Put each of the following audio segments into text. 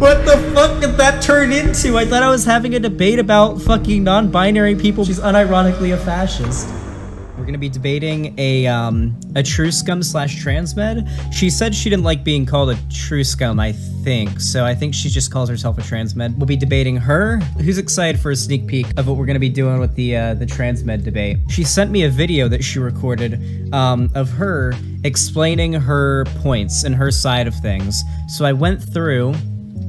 What the fuck did that turn into? I thought I was having a debate about fucking non-binary people. She's unironically a fascist. We're gonna be debating a true scum slash transmed. She said she didn't like being called a true scum, I think. So I think she just calls herself a transmed. We'll be debating her. Who's excited for a sneak peek of what we're gonna be doing with the transmed debate? She sent me a video that she recorded of her explaining her points and her side of things. So I went through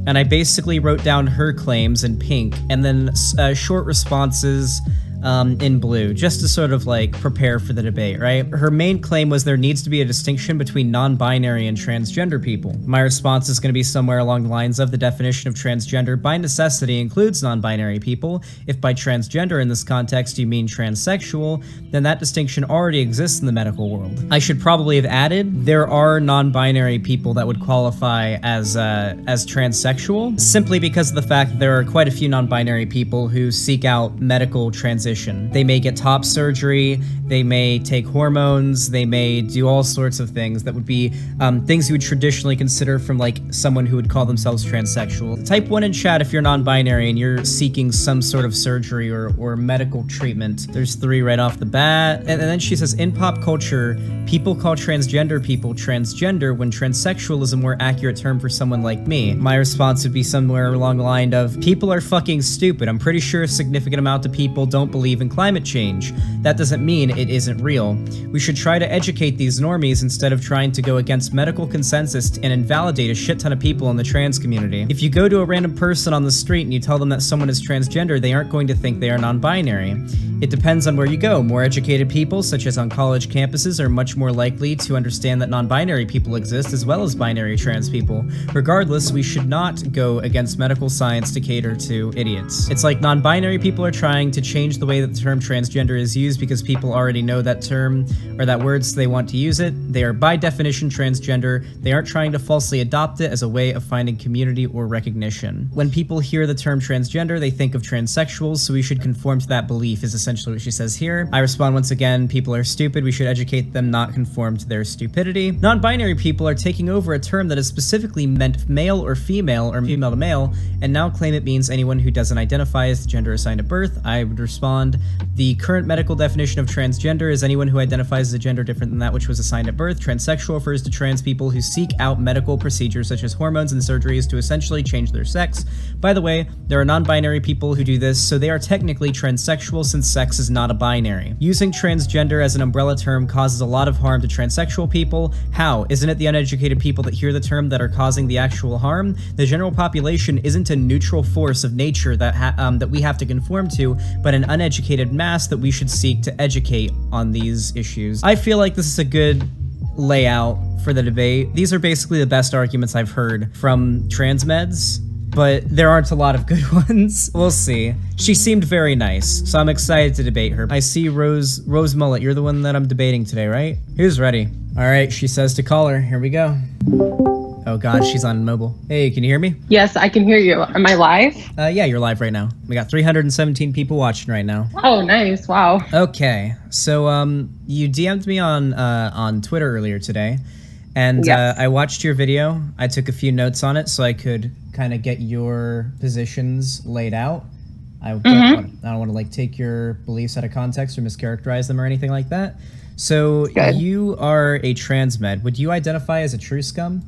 and I basically wrote down her claims in pink and then short responses in blue, just to sort of like prepare for the debate, right? Her main claim was there needs to be a distinction between non-binary and transgender people. My response is going to be somewhere along the lines of the definition of transgender by necessity includes non-binary people. If by transgender in this context you mean transsexual, then that distinction already exists in the medical world. I should probably have added there are non-binary people that would qualify as transsexual, simply because of the fact that there are quite a few non-binary people who seek out medical transition. They may get top surgery, they may take hormones, they may do all sorts of things that would be things you would traditionally consider from like someone who would call themselves transsexual. Type 1 in chat if you're non-binary and you're seeking some sort of surgery or medical treatment. There's 3 right off the bat. And then she says, in pop culture, people call transgender people transgender when transsexual is a more accurate term for someone like me. My response would be somewhere along the line of, people are fucking stupid. I'm pretty sure a significant amount of people don't believe in climate change. That doesn't mean it isn't real. We should try to educate these normies instead of trying to go against medical consensus and invalidate a shit ton of people in the trans community. If you go to a random person on the street and you tell them that someone is transgender, they aren't going to think they are non-binary. It depends on where you go. More educated people, such as on college campuses, are much more likely to understand that non-binary people exist as well as binary trans people. Regardless, we should not go against medical science to cater to idiots. It's like non-binary people are trying to change the way that the term transgender is used because people already know that term or that word, so they want to use it. They are by definition transgender. They aren't trying to falsely adopt it as a way of finding community or recognition. When people hear the term transgender, they think of transsexuals, so we should conform to that belief, is essentially what she says here. I respond once again, people are stupid. We should educate them, not conform to their stupidity. Non-binary people are taking over a term that is specifically meant male or female or female to male, and now claim it means anyone who doesn't identify as the gender assigned at birth. I would respond, the current medical definition of transgender is anyone who identifies as a gender different than that which was assigned at birth. Transsexual refers to trans people who seek out medical procedures such as hormones and surgeries to essentially change their sex. By the way, there are non-binary people who do this, so they are technically transsexual since sex is not a binary. Using transgender as an umbrella term causes a lot of harm to transsexual people. How? Isn't it the uneducated people that hear the term that are causing the actual harm? The general population isn't a neutral force of nature that we have to conform to, but an uneducated mass that we should seek to educate on these issues. I feel like this is a good layout for the debate. These are basically the best arguments I've heard from transmeds, but there aren't a lot of good ones. We'll see. She seemed very nice, so I'm excited to debate her. I see Rose Mullet. You're the one that I'm debating today, right? Who's ready? All right, she says to call her. Here we go. Oh god, she's on mobile. Hey, can you hear me? Yes, I can hear you. Am I live? Yeah, you're live right now. We got 317 people watching right now. Oh, nice. Wow. Okay, so you DM'd me on Twitter earlier today, and yes. I watched your video. I took a few notes on it so I could kind of get your positions laid out. I don't want to like take your beliefs out of context or mischaracterize them or anything like that. So you are a transmed. Would you identify as a true scum?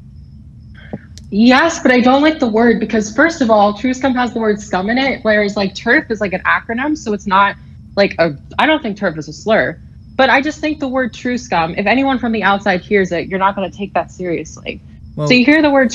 Yes, but I don't like the word because first of all, true scum has the word scum in it, whereas like TERF is like an acronym, so it's not like I don't think TERF is a slur, but I just think the word true scum, if anyone from the outside hears it, you're not going to take that seriously. Well, so you hear the word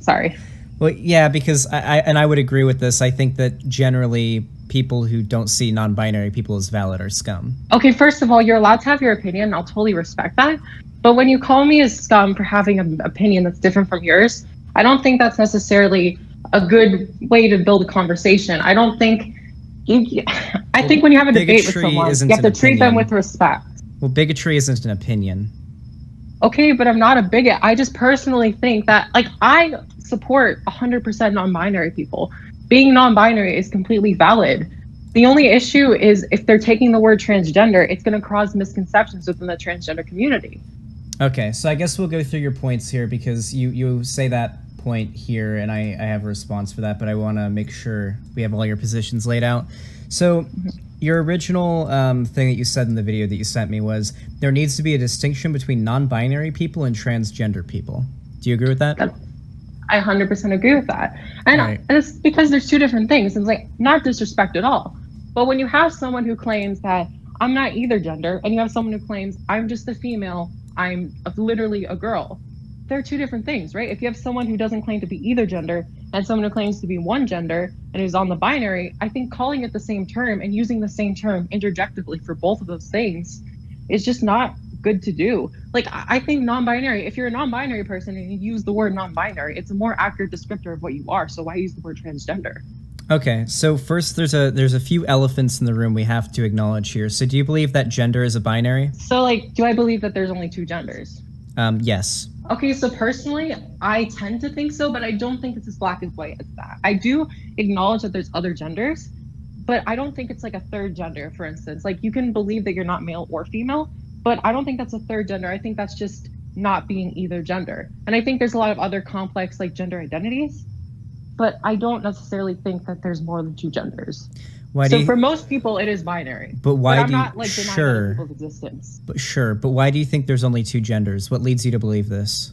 sorry. Well, yeah, because I would agree with this. I think that generally people who don't see non-binary people as valid are scum. Okay, first of all, you're allowed to have your opinion. I'll totally respect that. But when you call me as scum for having an opinion that's different from yours, I don't think that's necessarily a good way to build a conversation. I don't think, I think when you have a debate with someone, you have to treat them with respect. Well, bigotry isn't an opinion. Okay, but I'm not a bigot. I just personally think that, like, I support 100% non-binary people. Being non-binary is completely valid. The only issue is if they're taking the word transgender, it's going to cause misconceptions within the transgender community. Okay, so I guess we'll go through your points here because you say that point here, and I have a response for that, but I want to make sure we have all your positions laid out. So your original thing that you said in the video that you sent me was there needs to be a distinction between non-binary people and transgender people. Do you agree with that? I 100% agree with that. And it's because there's two different things. It's like, not disrespect at all. But when you have someone who claims that I'm not either gender, and you have someone who claims I'm just a female, I'm literally a girl, they're two different things, right? If you have someone who doesn't claim to be either gender and someone who claims to be one gender and who's on the binary, I think calling it the same term and using the same term interjectively for both of those things is just not good to do. Like, I think non-binary, if you're a non-binary person and you use the word non-binary, it's a more accurate descriptor of what you are. So why use the word transgender? Okay, so first there's a few elephants in the room we have to acknowledge here. So do you believe that gender is a binary? So like, do I believe that there's only two genders? Yes. Okay, so personally, I tend to think so, but I don't think it's as black and white as that. I do acknowledge that there's other genders, but I don't think it's like a third gender, for instance. Like, you can believe that you're not male or female, but I don't think that's a third gender. I think that's just not being either gender. And I think there's a lot of other complex like gender identities, but I don't necessarily think that there's more than two genders. So for most people, it is binary. But why do you... I'm not like denying other people's existence. But why do you think there's only two genders? What leads you to believe this?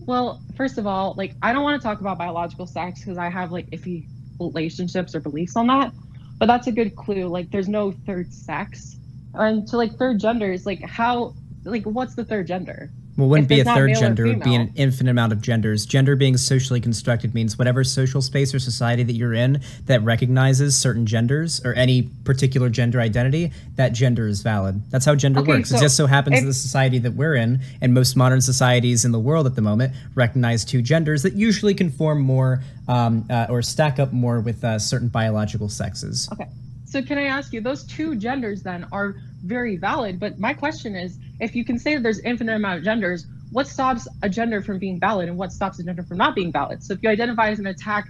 Well, first of all, like, I don't want to talk about biological sex because I have like iffy relationships or beliefs on that. But that's a good clue. Like, there's no third sex. And to like third genders, like how, like what's the third gender? Well, it wouldn't be a third gender, it would be an infinite amount of genders. Gender being socially constructed means whatever social space or society that you're in that recognizes certain genders or any particular gender identity, that gender is valid. That's how gender works. It just so happens in the society that we're in, and most modern societies in the world at the moment, recognize two genders that usually conform more or stack up more with certain biological sexes. Okay. So can I ask you, those two genders then are very valid, but my question is, if you can say that there's infinite amount of genders, what stops a gender from being valid and what stops a gender from not being valid? So if you identify as an attack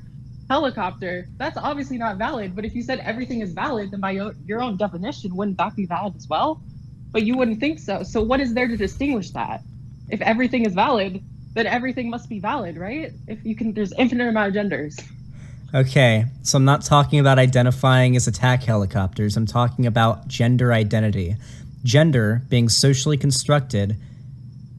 helicopter, that's obviously not valid, but if you said everything is valid, then by your own definition, wouldn't that be valid as well? But you wouldn't think so. So what is there to distinguish that? If everything is valid, then everything must be valid, right? If you can, there's infinite amount of genders. Okay, so I'm not talking about identifying as attack helicopters. I'm talking about gender identity. Gender, being socially constructed,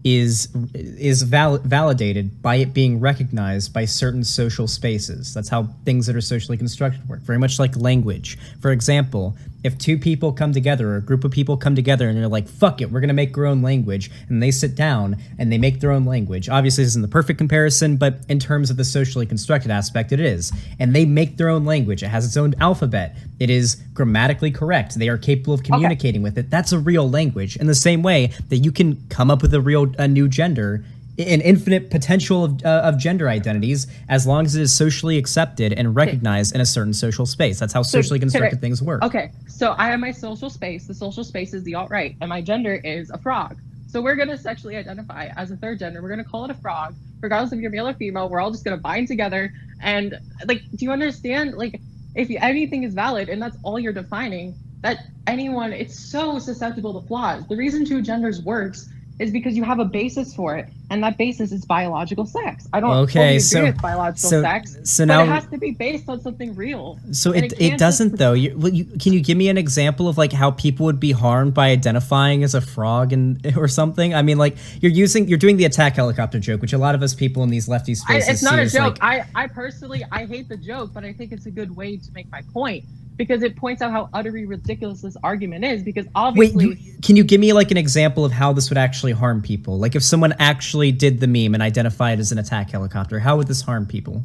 is validated by it being recognized by certain social spaces. That's how things that are socially constructed work, very much like language. For example, if two people come together or a group of people come together and they're like, fuck it, we're gonna make our own language, and they sit down and they make their own language. Obviously, this isn't the perfect comparison, but in terms of the socially constructed aspect, it is. And they make their own language. It has its own alphabet. It is grammatically correct. They are capable of communicating with it. That's a real language. In the same way that you can come up with a new gender, an infinite potential of gender identities, as long as it is socially accepted and recognized in a certain social space. That's how socially constructed things work. Okay, so I have my social space. The social space is the alt-right, and my gender is a frog. So we're going to sexually identify as a third gender. We're going to call it a frog. Regardless if you're male or female, we're all just going to bind together. And, like, do you understand? Like, if anything is valid, and that's all you're defining, that anyone, it's so susceptible to flaws. The reason two genders works is because you have a basis for it, and that basis is biological sex. I don't totally agree with biological sex, but now, it has to be based on something real. So it doesn't, though. Can you give me an example of like how people would be harmed by identifying as a frog or something? I mean, like you're doing the attack helicopter joke, which a lot of us people in these lefty spaces it's not a joke. Like, I personally hate the joke, but I think it's a good way to make my point, because it points out how utterly ridiculous this argument is, because obviously... Wait, can you give me like an example of how this would actually harm people? Like if someone actually did the meme and identified as an attack helicopter, how would this harm people?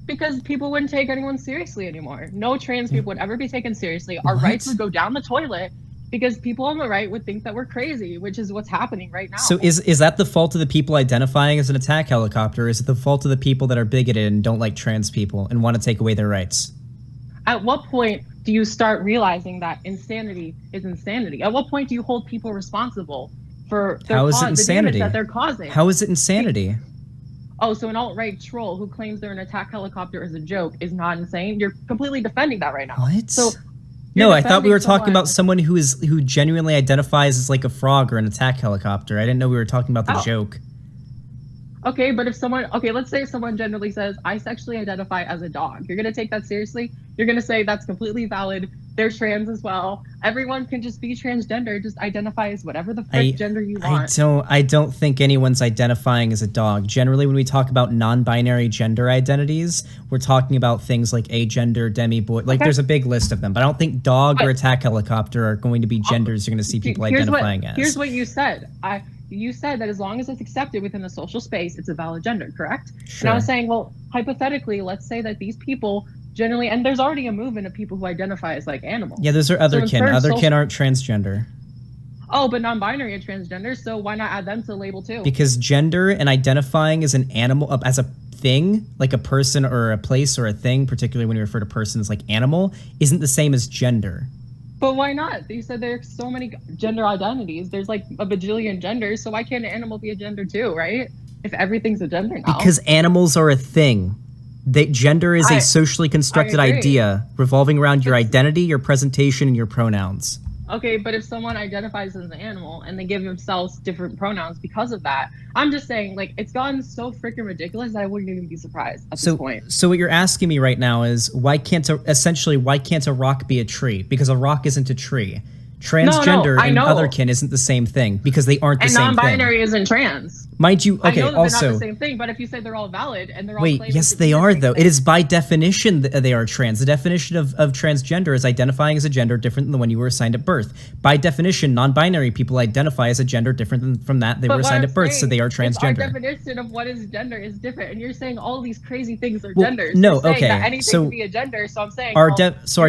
Because people wouldn't take anyone seriously anymore. No trans people would ever be taken seriously. Our rights would go down the toilet because people on the right would think that we're crazy, which is what's happening right now. So is that the fault of the people identifying as an attack helicopter, or is it the fault of the people that are bigoted and don't like trans people and want to take away their rights? At what point do you start realizing that insanity is insanity? At what point do you hold people responsible for the damage that they're causing? How is it insanity? Oh, so an alt-right troll who claims they're an attack helicopter as a joke is not insane? You're completely defending that right now. What? So no, I thought we were talking about someone who genuinely identifies as like a frog or an attack helicopter. I didn't know we were talking about the joke. Okay, but if someone, okay, let's say someone generally says, I sexually identify as a dog. You're going to take that seriously? You're going to say that's completely valid. They're trans as well. Everyone can just be transgender. Just identify as whatever the frick gender you want. I don't think anyone's identifying as a dog. Generally, when we talk about non-binary gender identities, we're talking about things like agender, demi-boy. Like, there's a big list of them. But I don't think dog or attack helicopter are going to be genders you're going to see people identifying as. Here's what you said. You said that as long as it's accepted within a social space, it's a valid gender, correct? Sure. And I was saying, well, hypothetically, let's say that these people generally, and there's already a movement of people who identify as like animals. Yeah, those are otherkin. Otherkin aren't transgender. Oh, but non-binary and transgender, so why not add them to the label too? Because gender and identifying as an animal, as a thing, like a person or a place or a thing, particularly when you refer to persons like animal, isn't the same as gender. But why not? You said there's so many gender identities. There's like a bajillion genders, so why can't an animal be a gender too, right? If everything's a gender now. Because animals are a thing. Gender is a socially constructed idea revolving around your identity, your presentation, and your pronouns. Okay, but if someone identifies as an animal and they give themselves different pronouns because of that, I'm just saying, like, it's gotten so freaking ridiculous that I wouldn't even be surprised at this point. So what you're asking me right now is, why can't a rock be a tree? Because a rock isn't a tree. Transgender and otherkin isn't the same thing because they aren't the same thing. And non-binary isn't trans. Mind you, okay, I know that also... they're not the same thing, but if you say they're all valid and they're all... Wait, yes, they are, though. It is by definition that they are trans. The definition of transgender is identifying as a gender different than the one you were assigned at birth. By definition, non-binary people identify as a gender different from that they were assigned at birth, so they are transgender. Our definition of what is gender is different, and you're saying all these crazy things are genders. No, okay, that anything can be a gender, so I'm saying... Our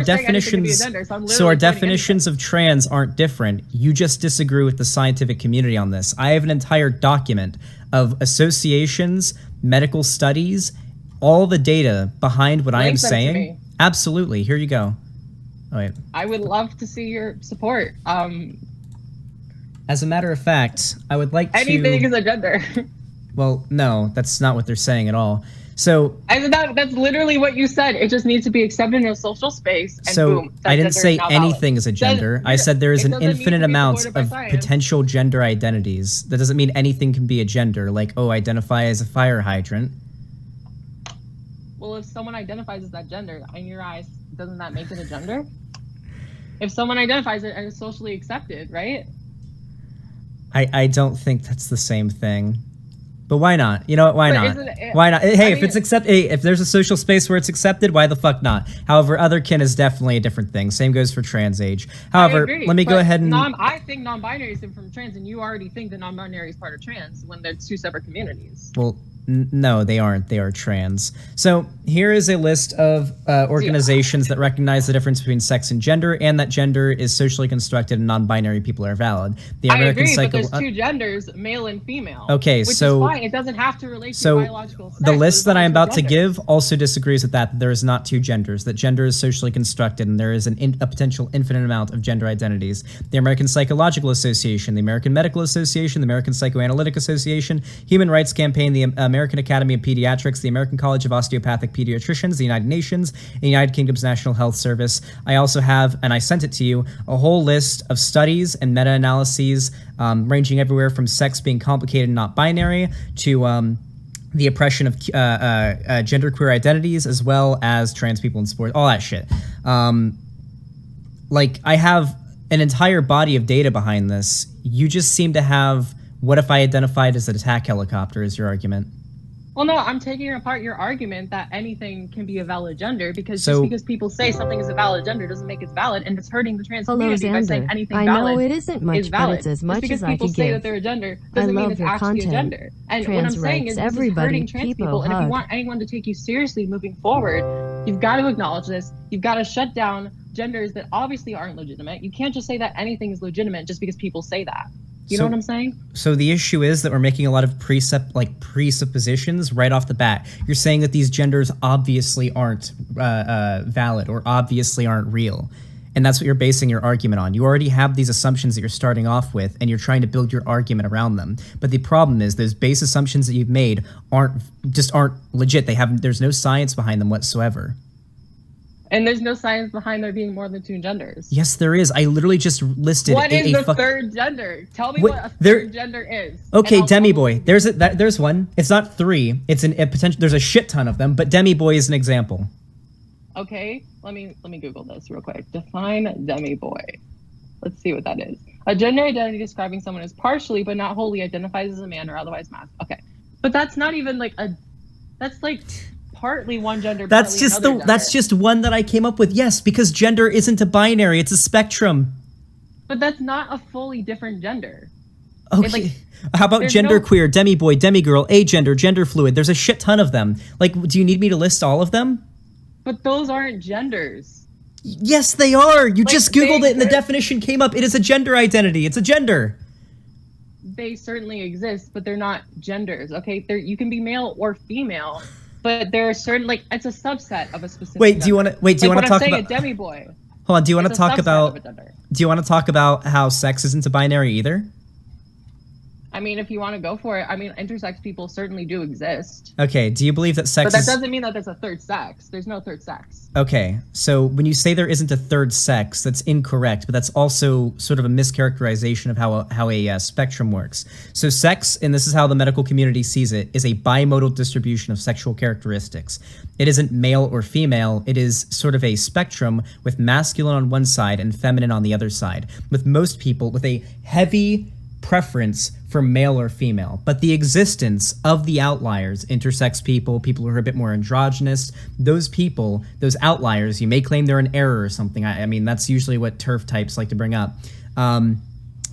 definitions of trans aren't different. You just disagree with the scientific community on this. I have an entire document of associations, medical studies, all the data behind what I am saying. Absolutely. Here you go. Oh, wait. I would love to see your support. As a matter of fact, I would like anything is a gender. Well, no, that's not what they're saying at all. So that's literally what you said. It just needs to be accepted in a social space. And boom, I didn't say anything is a gender. I said there is an infinite amount of potential gender identities. That doesn't mean anything can be a gender. Like, oh, identify as a fire hydrant. Well, if someone identifies as that gender, in your eyes, doesn't that make it a gender? If someone identifies it and is socially accepted, right? I don't think that's the same thing. But why not? You know what? Why not? Why not? Hey, if it's accepted, if there's a social space where it's accepted, why the fuck not? However, otherkin is definitely a different thing. Same goes for trans age. However, let me go ahead and... I think non-binary is different from trans, and you already think that non-binary is part of trans when they're two separate communities. Well, no, they aren't. They are trans. So here is a list of organizations that recognize the difference between sex and gender, and that gender is socially constructed and non-binary people are valid. The American but there's two genders, male and female. Okay, which is fine. It doesn't have to relate to biological sex. The list that I'm about to give also disagrees with that there is not two genders, that gender is socially constructed, and there is a potential infinite amount of gender identities. The American Psychological Association, the American Medical Association, the American Psychoanalytic Association, Human Rights Campaign, the American Academy of Pediatrics, the American College of Osteopathic Pediatricians, the United Nations, and the United Kingdom's National Health Service. I also have, and I sent it to you, a whole list of studies and meta-analyses ranging everywhere from sex being complicated and not binary to the oppression of genderqueer identities, as well as trans people in sports, all that shit. Like, I have an entire body of data behind this. You just seem to have, what if I identified as an attack helicopter, is your argument. Well, no, I'm taking apart your argument that anything can be a valid gender because just because people say something is a valid gender doesn't make it valid, and it's hurting the trans community by saying anything valid. I know it isn't much, but it's as much as I could give. Just because people say that they're a gender doesn't mean it's actually a gender. And what I'm saying is this is hurting trans people, and if you want anyone to take you seriously moving forward, you've got to acknowledge this. You've got to shut down genders that obviously aren't legitimate. You can't just say that anything is legitimate just because people say that. You know what I'm saying? So the issue is that we're making a lot of presuppositions right off the bat. You're saying that these genders obviously aren't valid or obviously aren't real. And that's what you're basing your argument on. You already have these assumptions that you're starting off with, and you're trying to build your argument around them. But the problem is those base assumptions that you've made aren't legit. There's no science behind them whatsoever. And there's no science behind there being more than 2 genders. Yes, there is. I literally just listed what is the third gender? Tell me what a third gender is. Okay, demi boy. There's one. It's not 3. It's a potential. There's a shit ton of them, but demi boy is an example. Okay, let me Google this real quick. Define demi boy. Let's see what that is. A gender identity describing someone as partially but not wholly identifies as a man or otherwise masculine. Okay, but that's not even like a. That's like. Partly one gender. That's just the. Gender. That's just one that I came up with. Yes, because gender isn't a binary; it's a spectrum. But that's not a fully different gender. Okay. Like, how about genderqueer, demi-boy, demi-girl, agender, gender fluid? There's a shit ton of them. Like, do you need me to list all of them? But those aren't genders. Yes, they are. You just Googled it and the definition came up. It is a gender identity. It's a gender. They certainly exist, but they're not genders. Okay, you can be male or female. But there are certain, like, it's a subset of a specific. Wait, do you want to? Wait, do you want to talk about? A demi boy. Hold on. Do you want to talk about? Do you want to talk about how sex isn't a binary either? I mean, if you want to go for it, I mean, intersex people certainly do exist. Okay. Do you believe that sex? But that doesn't mean that there's a third sex. There's no third sex. Okay. So when you say there isn't a third sex, that's incorrect. But that's also sort of a mischaracterization of how a spectrum works. So sex, and this is how the medical community sees it, is a bimodal distribution of sexual characteristics. It isn't male or female. It is sort of a spectrum with masculine on one side and feminine on the other side. With most people with a heavy preference for male or female, but the existence of the outliers, intersex people, people who are a bit more androgynous, those people, those outliers, you may claim they're an error or something. I mean, that's usually what TERF types like to bring up.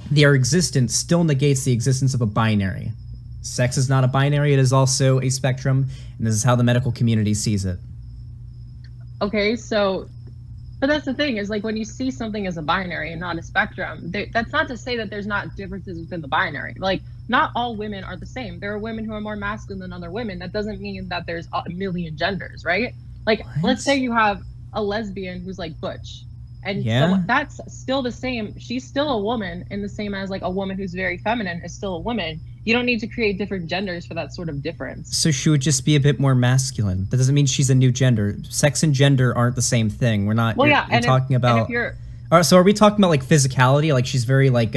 Their existence still negates the existence of a binary. Sex is not a binary, it is also a spectrum, and this is how the medical community sees it. Okay, so but that's the thing, is like when you see something as a binary and not a spectrum, that's not to say that there's not differences within the binary. Like, not all women are the same. There are women who are more masculine than other women. That doesn't mean that there's a million genders, right? Like, let's say you have a lesbian who's like butch, and that's still the same. She's still a woman, in the same as like a woman who's very feminine is still a woman. You don't need to create different genders for that sort of difference. So she would just be a bit more masculine. That doesn't mean she's a new gender. Sex and gender aren't the same thing. We're not. Well, you're talking about. So are we talking about like physicality? Like she's very like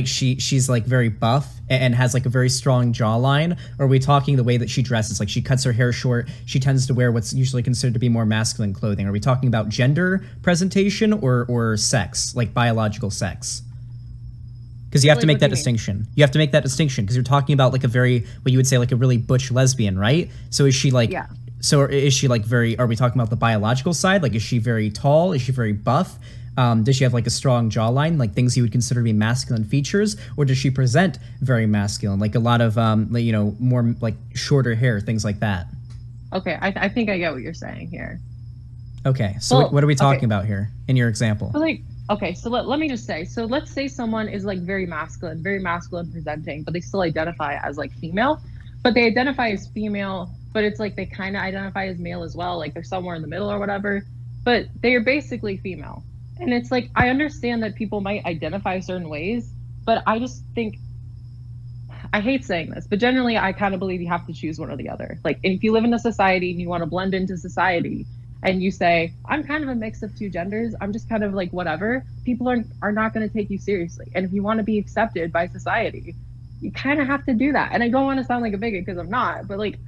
she's like very buff and has like a very strong jawline? Or are we talking the way that she dresses? Like she cuts her hair short. She tends to wear what's usually considered to be more masculine clothing. Are we talking about gender presentation or sex, like biological sex? Because you have to make that distinction. You have to make that distinction because you're talking about like a very, what you would say like a really butch lesbian, right? So is she like, so is she like very, are we talking about the biological side? Like is she very tall? Is she very buff? Does she have like a strong jawline, like things you would consider to be masculine features? Or does she present very masculine, like a lot of, you know, more like shorter hair, things like that? Okay, I think I get what you're saying here. Okay, so what are we talking about here in your example? Well, like, okay, so let me just say, so let's say someone is like very masculine presenting, but they still identify as like female, but they identify as female, but it's like they kind of identify as male as well, like they're somewhere in the middle or whatever, but they are basically female. And it's like, I understand that people might identify certain ways, but I just think, I hate saying this, but generally I kind of believe you have to choose one or the other. Like if you live in a society and you want to blend into society, and you say, I'm kind of a mix of two genders, I'm just kind of like whatever, people are not going to take you seriously. And if you want to be accepted by society, you kind of have to do that. And I don't want to sound like a bigot because I'm not, but like,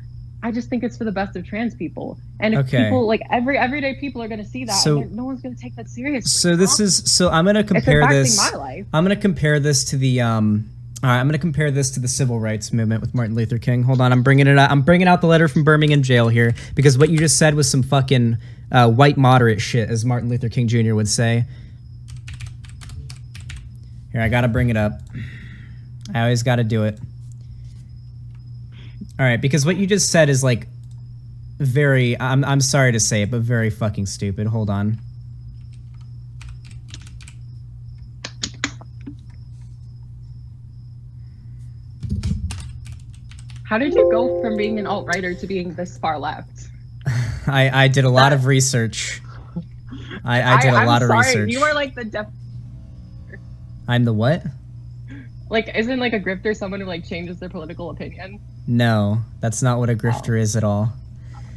I just think it's for the best of trans people. And if people, like everyday people are going to see that, and no one's going to take that seriously. So this is, so I'm going to compare this. My life. I'm going to compare this to the, all right, I'm going to compare this to the civil rights movement with Martin Luther King. Hold on, I'm bringing it out. I'm bringing out the letter from Birmingham jail here because what you just said was some fucking white moderate shit, as Martin Luther King Jr. would say. Here, I got to bring it up. I always got to do it. All right, because what you just said is like very, I'm sorry to say it, but very fucking stupid. Hold on. How did you go from being an alt-righter to being this far left? I did a lot of research. I did a lot of research. You are like the I'm the what? Like, isn't like a grifter someone who like changes their political opinion? No, that's not what a grifter is at all.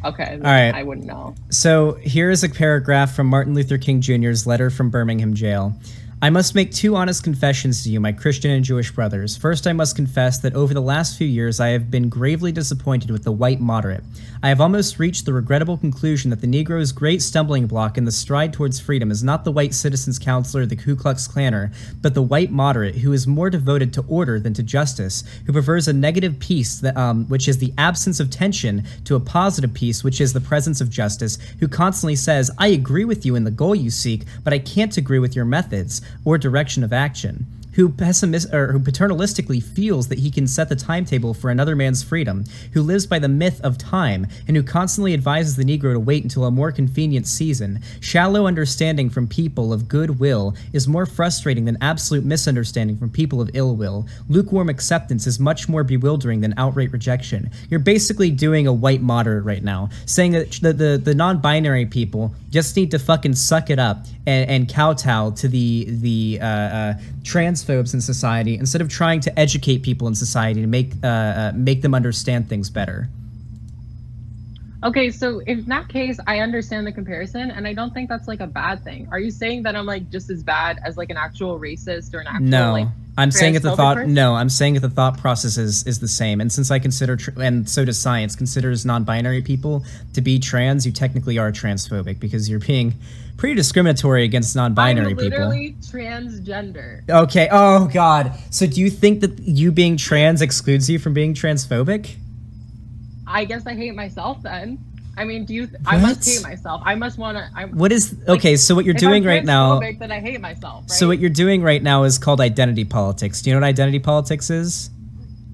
Okay, all right. I wouldn't know. So here is a paragraph from Martin Luther King Jr.'s letter from Birmingham jail. I must make 2 honest confessions to you, my Christian and Jewish brothers. First, I must confess that over the last few years I have been gravely disappointed with the white moderate. I have almost reached the regrettable conclusion that the Negro's great stumbling block in the stride towards freedom is not the white citizens' counselor, the Ku Klux Klanner, but the white moderate who is more devoted to order than to justice, who prefers a negative peace, that, which is the absence of tension, to a positive peace, which is the presence of justice, who constantly says, I agree with you in the goal you seek, but I can't agree with your methods or direction of action, who paternalistically feels that he can set the timetable for another man's freedom, who lives by the myth of time, and who constantly advises the Negro to wait until a more convenient season. Shallow understanding from people of good will is more frustrating than absolute misunderstanding from people of ill will. Lukewarm acceptance is much more bewildering than outright rejection. You're basically doing a white moderate right now, saying that the non-binary people just need to fucking suck it up and kowtow to the transphobes in society instead of trying to educate people in society to make them understand things better. Okay, so in that case, I understand the comparison, and I don't think that's like a bad thing. Are you saying that I'm like just as bad as like an actual racist or an actual like? I'm saying that the thought. No, I'm saying that the thought process is the same. And since I consider, and so does science, considers non-binary people to be trans, you technically are transphobic because you're being pretty discriminatory against non-binary people. I'm literally transgender. Okay. Oh God. So do you think that you being trans excludes you from being transphobic? I guess I hate myself then. I mean, do you? I must hate myself. I must want to. What is okay? So what you're doing right now? Then I hate myself. Right? So what you're doing right now is called identity politics. Do you know what identity politics is?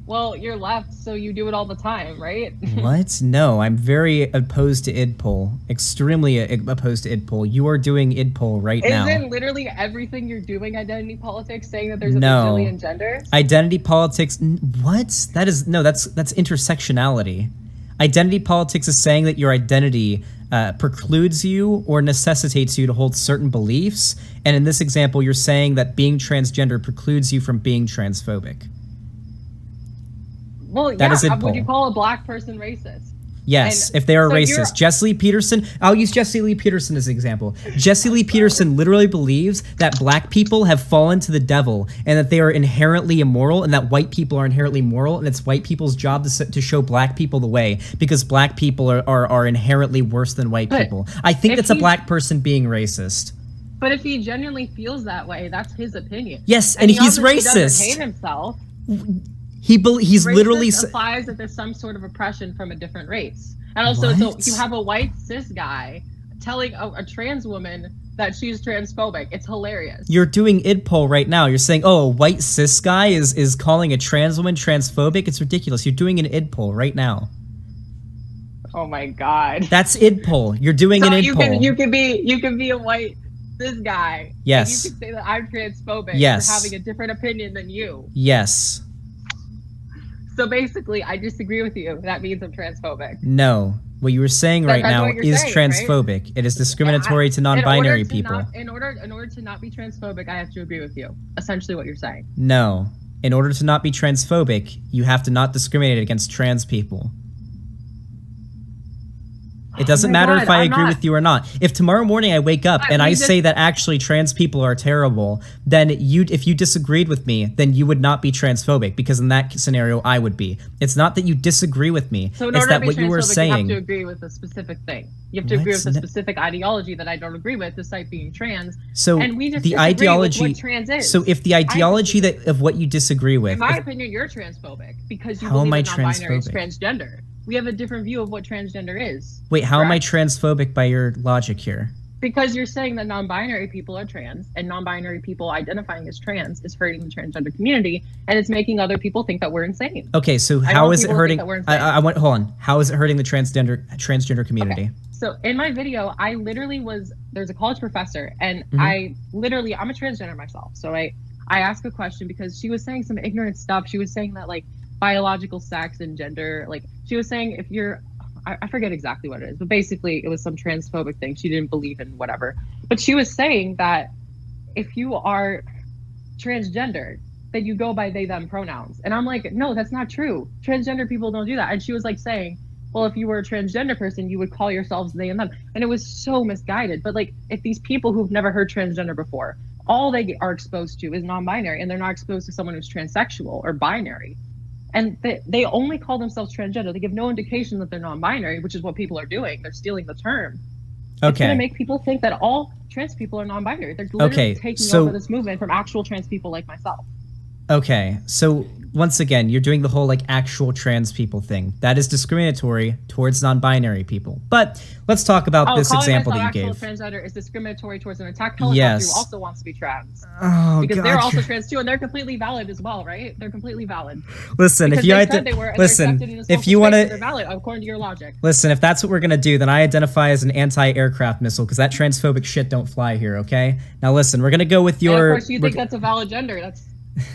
Well, you're left, so you do it all the time, right? What? No, I'm very opposed to idpol. Extremely opposed to idpol. You are doing idpol right now. Isn't literally everything you're doing identity politics, saying that there's a bajillion genders? Identity politics. What? That is no. That's intersectionality. Identity politics is saying that your identity precludes you or necessitates you to hold certain beliefs. And in this example, you're saying that being transgender precludes you from being transphobic. Well, yeah, would you call a black person racist? Yes, if they are racist. Jesse Lee Peterson, I'll use Jesse Lee Peterson as an example. Jesse Lee Peterson literally believes that black people have fallen to the devil and that they are inherently immoral and that white people are inherently moral and it's white people's job to show black people the way because black people are inherently worse than white people. I think that's a black person being racist. But if he genuinely feels that way, that's his opinion. Yes, and he's racist. He doesn't hate himself. He's literally implies that there's some sort of oppression from a different race, and also so you have a white cis guy telling a trans woman that she's transphobic. It's hilarious. You're doing idpol right now. You're saying, oh, a white cis guy is calling a trans woman transphobic. It's ridiculous. You're doing an idpol right now. Oh my God. That's idpol. You're doing an idpol. You can be a white cis guy. Yes. And you can say that I'm transphobic. Yes. For having a different opinion than you. Yes. So basically, I disagree with you. That means I'm transphobic. No. What you were saying right now is transphobic. Right? It is discriminatory to non-binary people. In order to not be transphobic, I have to agree with you. Essentially what you're saying. No. In order to not be transphobic, you have to not discriminate against trans people. It doesn't matter if I agree with you or not. If tomorrow morning I wake up and I say that actually trans people are terrible, then if you disagreed with me, then you would not be transphobic because in that scenario I would be. It's not that you disagree with me. So in order to be what you were saying, you have to agree with a specific thing. You have to agree with a specific ideology that I don't agree with, despite being trans. So and we just the ideology, with what trans is. So if the ideology of what you disagree with, in my opinion, you're transphobic because you believe that non-binary is transgender. We have a different view of what transgender is. Wait, how am I transphobic by your logic here? Because you're saying that non-binary people are trans, and non-binary people identifying as trans is hurting the transgender community, and it's making other people think that we're insane. Okay, so how is it hurting? Hold on. How is it hurting the transgender community? Okay. So in my video, I literally there's a college professor, and I'm a transgender myself. So I asked a question because she was saying some ignorant stuff. She was saying that like biological sex and gender, like she was saying if you're, I forget exactly what it is, but basically it was some transphobic thing. She didn't believe in whatever, but she was saying that if you are transgender, then you go by they them pronouns. And I'm like, no, that's not true. Transgender people don't do that. And she was like saying well, if you were a transgender person, you would call yourselves they and them. And it was so misguided. But like, if these people who've never heard transgender before, all they are exposed to is non-binary, and they're not exposed to someone who's transsexual or binary. And they only call themselves transgender. They give no indication that they're non-binary, which is what people are doing. They're stealing the term. Okay. It's going to make people think that all trans people are non-binary. They're literally taking over this movement from actual trans people like myself. Okay, so once again, you're doing the whole like actual trans people thing. That is discriminatory towards non-binary people. But let's talk about this example that you gave. Actual transgender is discriminatory towards an attack helicopter who also wants to be trans. Oh, because they're also trans too, and they're completely valid as well, right? They're completely valid. Listen, because if you if you want to, they're valid according to your logic. Listen, if that's what we're gonna do, then I identify as an anti-aircraft missile because that transphobic shit don't fly here. Okay. Now listen, we're gonna go with your. And of course, you think that's a valid gender. That's.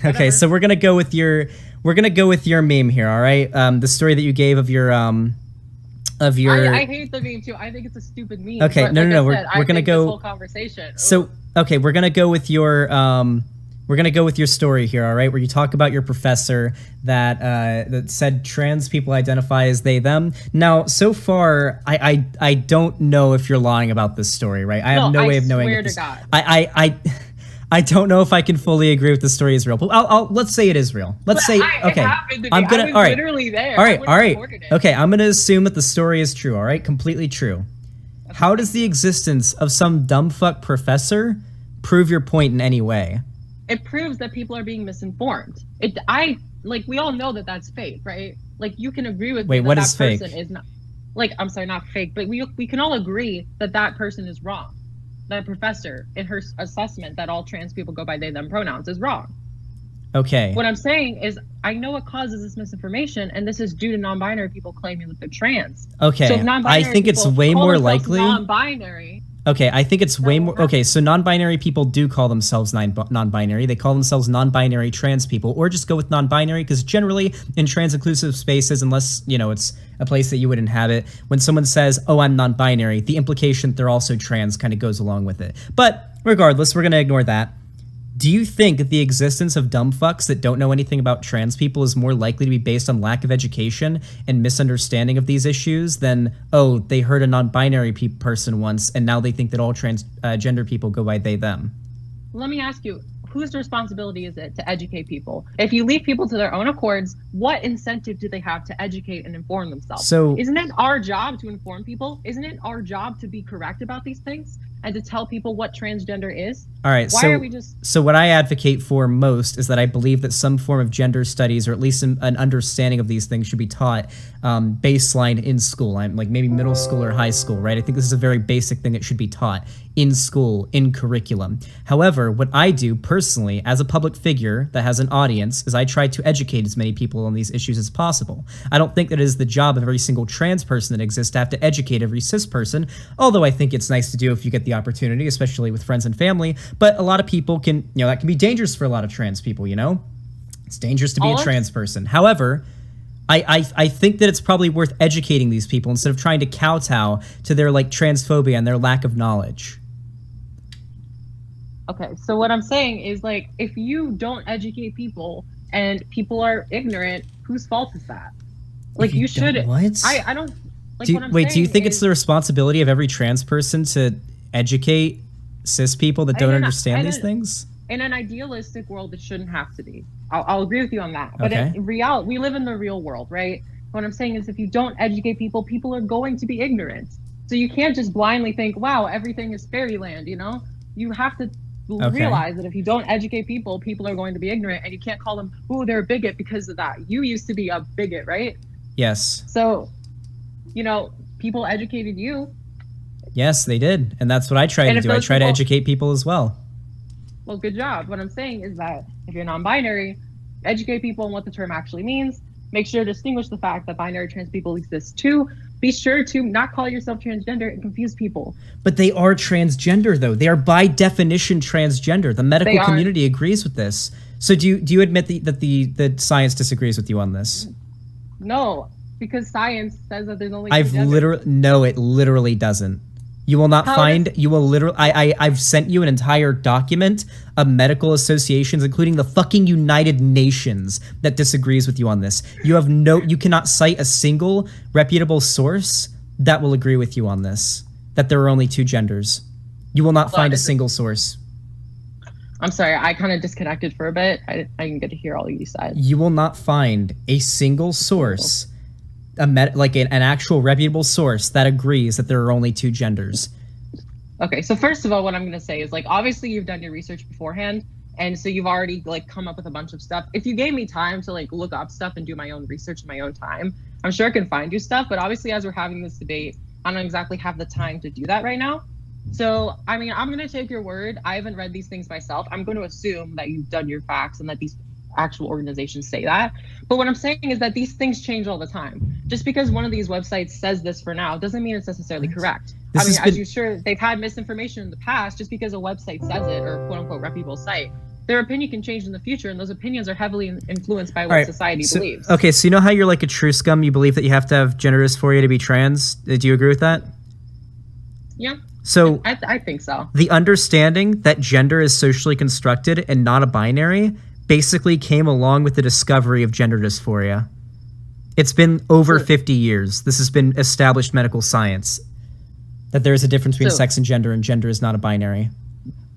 Okay, so we're gonna go with your meme here, all right? The story that you gave of your I hate the meme too. I think it's a stupid meme. Okay, no, we're gonna go. This whole conversation. So okay, we're gonna go with your story here, all right? Where you talk about your professor that said trans people identify as they them. Now, so far, I don't know if you're lying about this story, right? I have no way of knowing. I swear to God. I don't know if I can fully agree with the story is real, but let's say it is real. Let's say okay. I'm gonna. All right. Literally there. All right. Okay. I'm gonna assume that the story is true. All right, completely true. Okay. How does the existence of some dumb fuck professor prove your point in any way? It proves that people are being misinformed. We all know that that's fake, right? Like you can agree with me that that person is not. Like I'm sorry, not fake, but we can all agree that that person is wrong. That professor in her assessment that all trans people go by they them pronouns is wrong. Okay. What I'm saying is I know what causes this misinformation, and this is due to non-binary people claiming that they're trans. Okay. So if I think it's way more likely. Non-binary. Okay, I think it's way more. Okay, so non-binary people do call themselves non-binary. They call themselves non-binary trans people, or just go with non-binary because generally in trans-inclusive spaces, unless it's a place that you would inhabit, when someone says, "Oh, I'm non-binary," the implication that they're also trans kind of goes along with it. But regardless, we're gonna ignore that. Do you think that the existence of dumb fucks that don't know anything about trans people is more likely to be based on lack of education and misunderstanding of these issues than, oh, they heard a non-binary person once and now they think that all transgender people go by they, them? Let me ask you, whose responsibility is it to educate people? If you leave people to their own accords, what incentive do they have to educate and inform themselves? So, isn't it our job to inform people? Isn't it our job to be correct about these things and to tell people what transgender is? All right. Why are we just... So what I advocate for most is that I believe that some form of gender studies, or at least an understanding of these things, should be taught baseline in school. Like maybe middle school or high school, right? I think this is a very basic thing that should be taught in school, in curriculum. However, what I do personally as a public figure that has an audience is I try to educate as many people on these issues as possible. I don't think that it is the job of every single trans person that exists to have to educate every cis person, although I think it's nice to do if you get the opportunity, especially with friends and family. But a lot of people can, that can be dangerous for a lot of trans people, It's dangerous to be a trans person. However, I think that it's probably worth educating these people instead of trying to kowtow to their transphobia and their lack of knowledge. Okay, so what I'm saying is if you don't educate people and people are ignorant, whose fault is that? You should. What? I don't. Do you think it's the responsibility of every trans person to educate cis people that don't understand these things? In an idealistic world, it shouldn't have to be. I'll agree with you on that. But okay. In reality, we live in the real world, right? What I'm saying is if you don't educate people, people are going to be ignorant. So you can't just blindly think, wow, everything is fairyland, You have to realize that if you don't educate people, people are going to be ignorant, and you can't call them, ooh, they're a bigot because of that. You used to be a bigot, right? Yes. So, people educated you. Yes, they did. And that's what I try to do. I try to educate people as well. Well, good job. What I'm saying is that if you're non-binary, educate people on what the term actually means. Make sure to distinguish the fact that binary trans people exist too. Be sure to not call yourself transgender and confuse people. But they are transgender, though. They are by definition transgender. The medical community agrees with this. So do you admit that the science disagrees with you on this? No, because science says that there's only No, it literally doesn't. You will not find, you will literally, I've sent you an entire document of medical associations, including the fucking United Nations, that disagrees with you on this. You cannot cite a single reputable source that will agree with you on this, that there are only 2 genders. You will not find a single source. I'm sorry, I kind of disconnected for a bit. I didn't get to hear all you said. You will not find a single source, an actual reputable source that agrees that there are only 2 genders. Okay, so first of all, what I'm going to say is, like, obviously you've done your research beforehand, and so you've already, like, come up with a bunch of stuff. If you gave me time to, like, look up stuff and do my own research in my own time, I'm sure I can find you stuff, but obviously as we're having this debate, I don't exactly have the time to do that right now. So, I mean, I'm going to take your word. I haven't read these things myself. I'm going to assume that you've done your facts and that these actual organizations say that. But what I'm saying is that these things change all the time. Just because one of these websites says this for now doesn't mean it's necessarily correct. I mean, as you're sure, they've had misinformation in the past. Just because a website says it, or quote unquote reputable site, their opinion can change in the future, and those opinions are heavily influenced by what society believes. Okay, so you know how you're like a true scum? You believe that you have to have gender dysphoria to be trans? Do you agree with that? Yeah. So I think so. The understanding that gender is socially constructed and not a binary basically came along with the discovery of gender dysphoria. It's been over 50 years. This has been established medical science, that there is a difference between sex and gender is not a binary.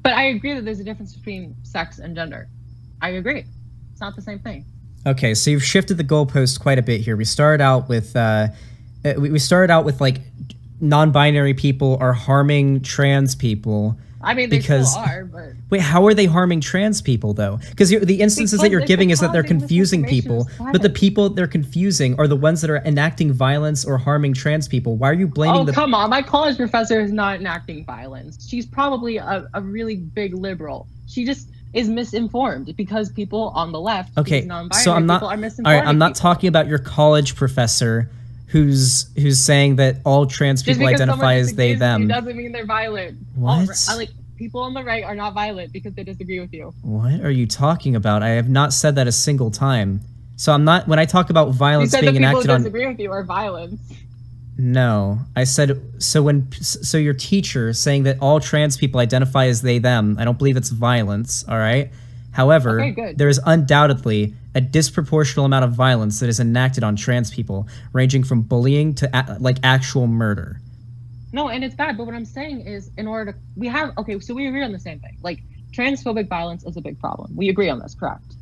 But I agree that there's a difference between sex and gender. I agree. It's not the same thing. Okay, so you've shifted the goalpost quite a bit here. We started out with like non-binary people are harming trans people. I mean, they still are, but... Wait, how are they harming trans people, though? Because the instances that you're giving is that they're confusing people, but the people they're confusing are the ones that are enacting violence or harming trans people. Why are you blaming Oh, come on. My college professor is not enacting violence. She's probably a really big liberal. She just is misinformed because people on the left, these non-binary people, are misinformed. All right, I'm not talking about your college professor who's saying that all trans people identify as they, them. Doesn't mean they're violent. What? People on the right are not violent because they disagree with you. What are you talking about? I have not said that a single time. So I'm not, when I talk about violence being enacted on... people who disagree with you are violence. No, I said, so your teacher saying that all trans people identify as they, them, I don't believe it's violence, all right? However, there is undoubtedly a disproportional amount of violence that is enacted on trans people, ranging from bullying to like actual murder. No, and it's bad, but what I'm saying is in order to, so we agree on the same thing. Like, transphobic violence is a big problem. We agree on this, correct?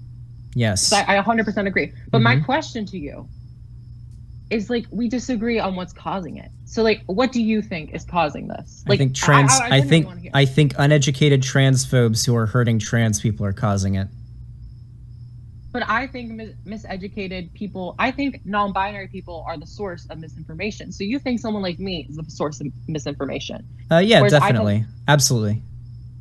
Yes. I 100% agree. But my question to you is, like, we disagree on what's causing it. So, like, what do you think is causing this? Like, I think uneducated transphobes who are hurting trans people are causing it. But I think miseducated people, I think non-binary people are the source of misinformation. So you think someone like me is the source of misinformation? Yeah, definitely. Absolutely.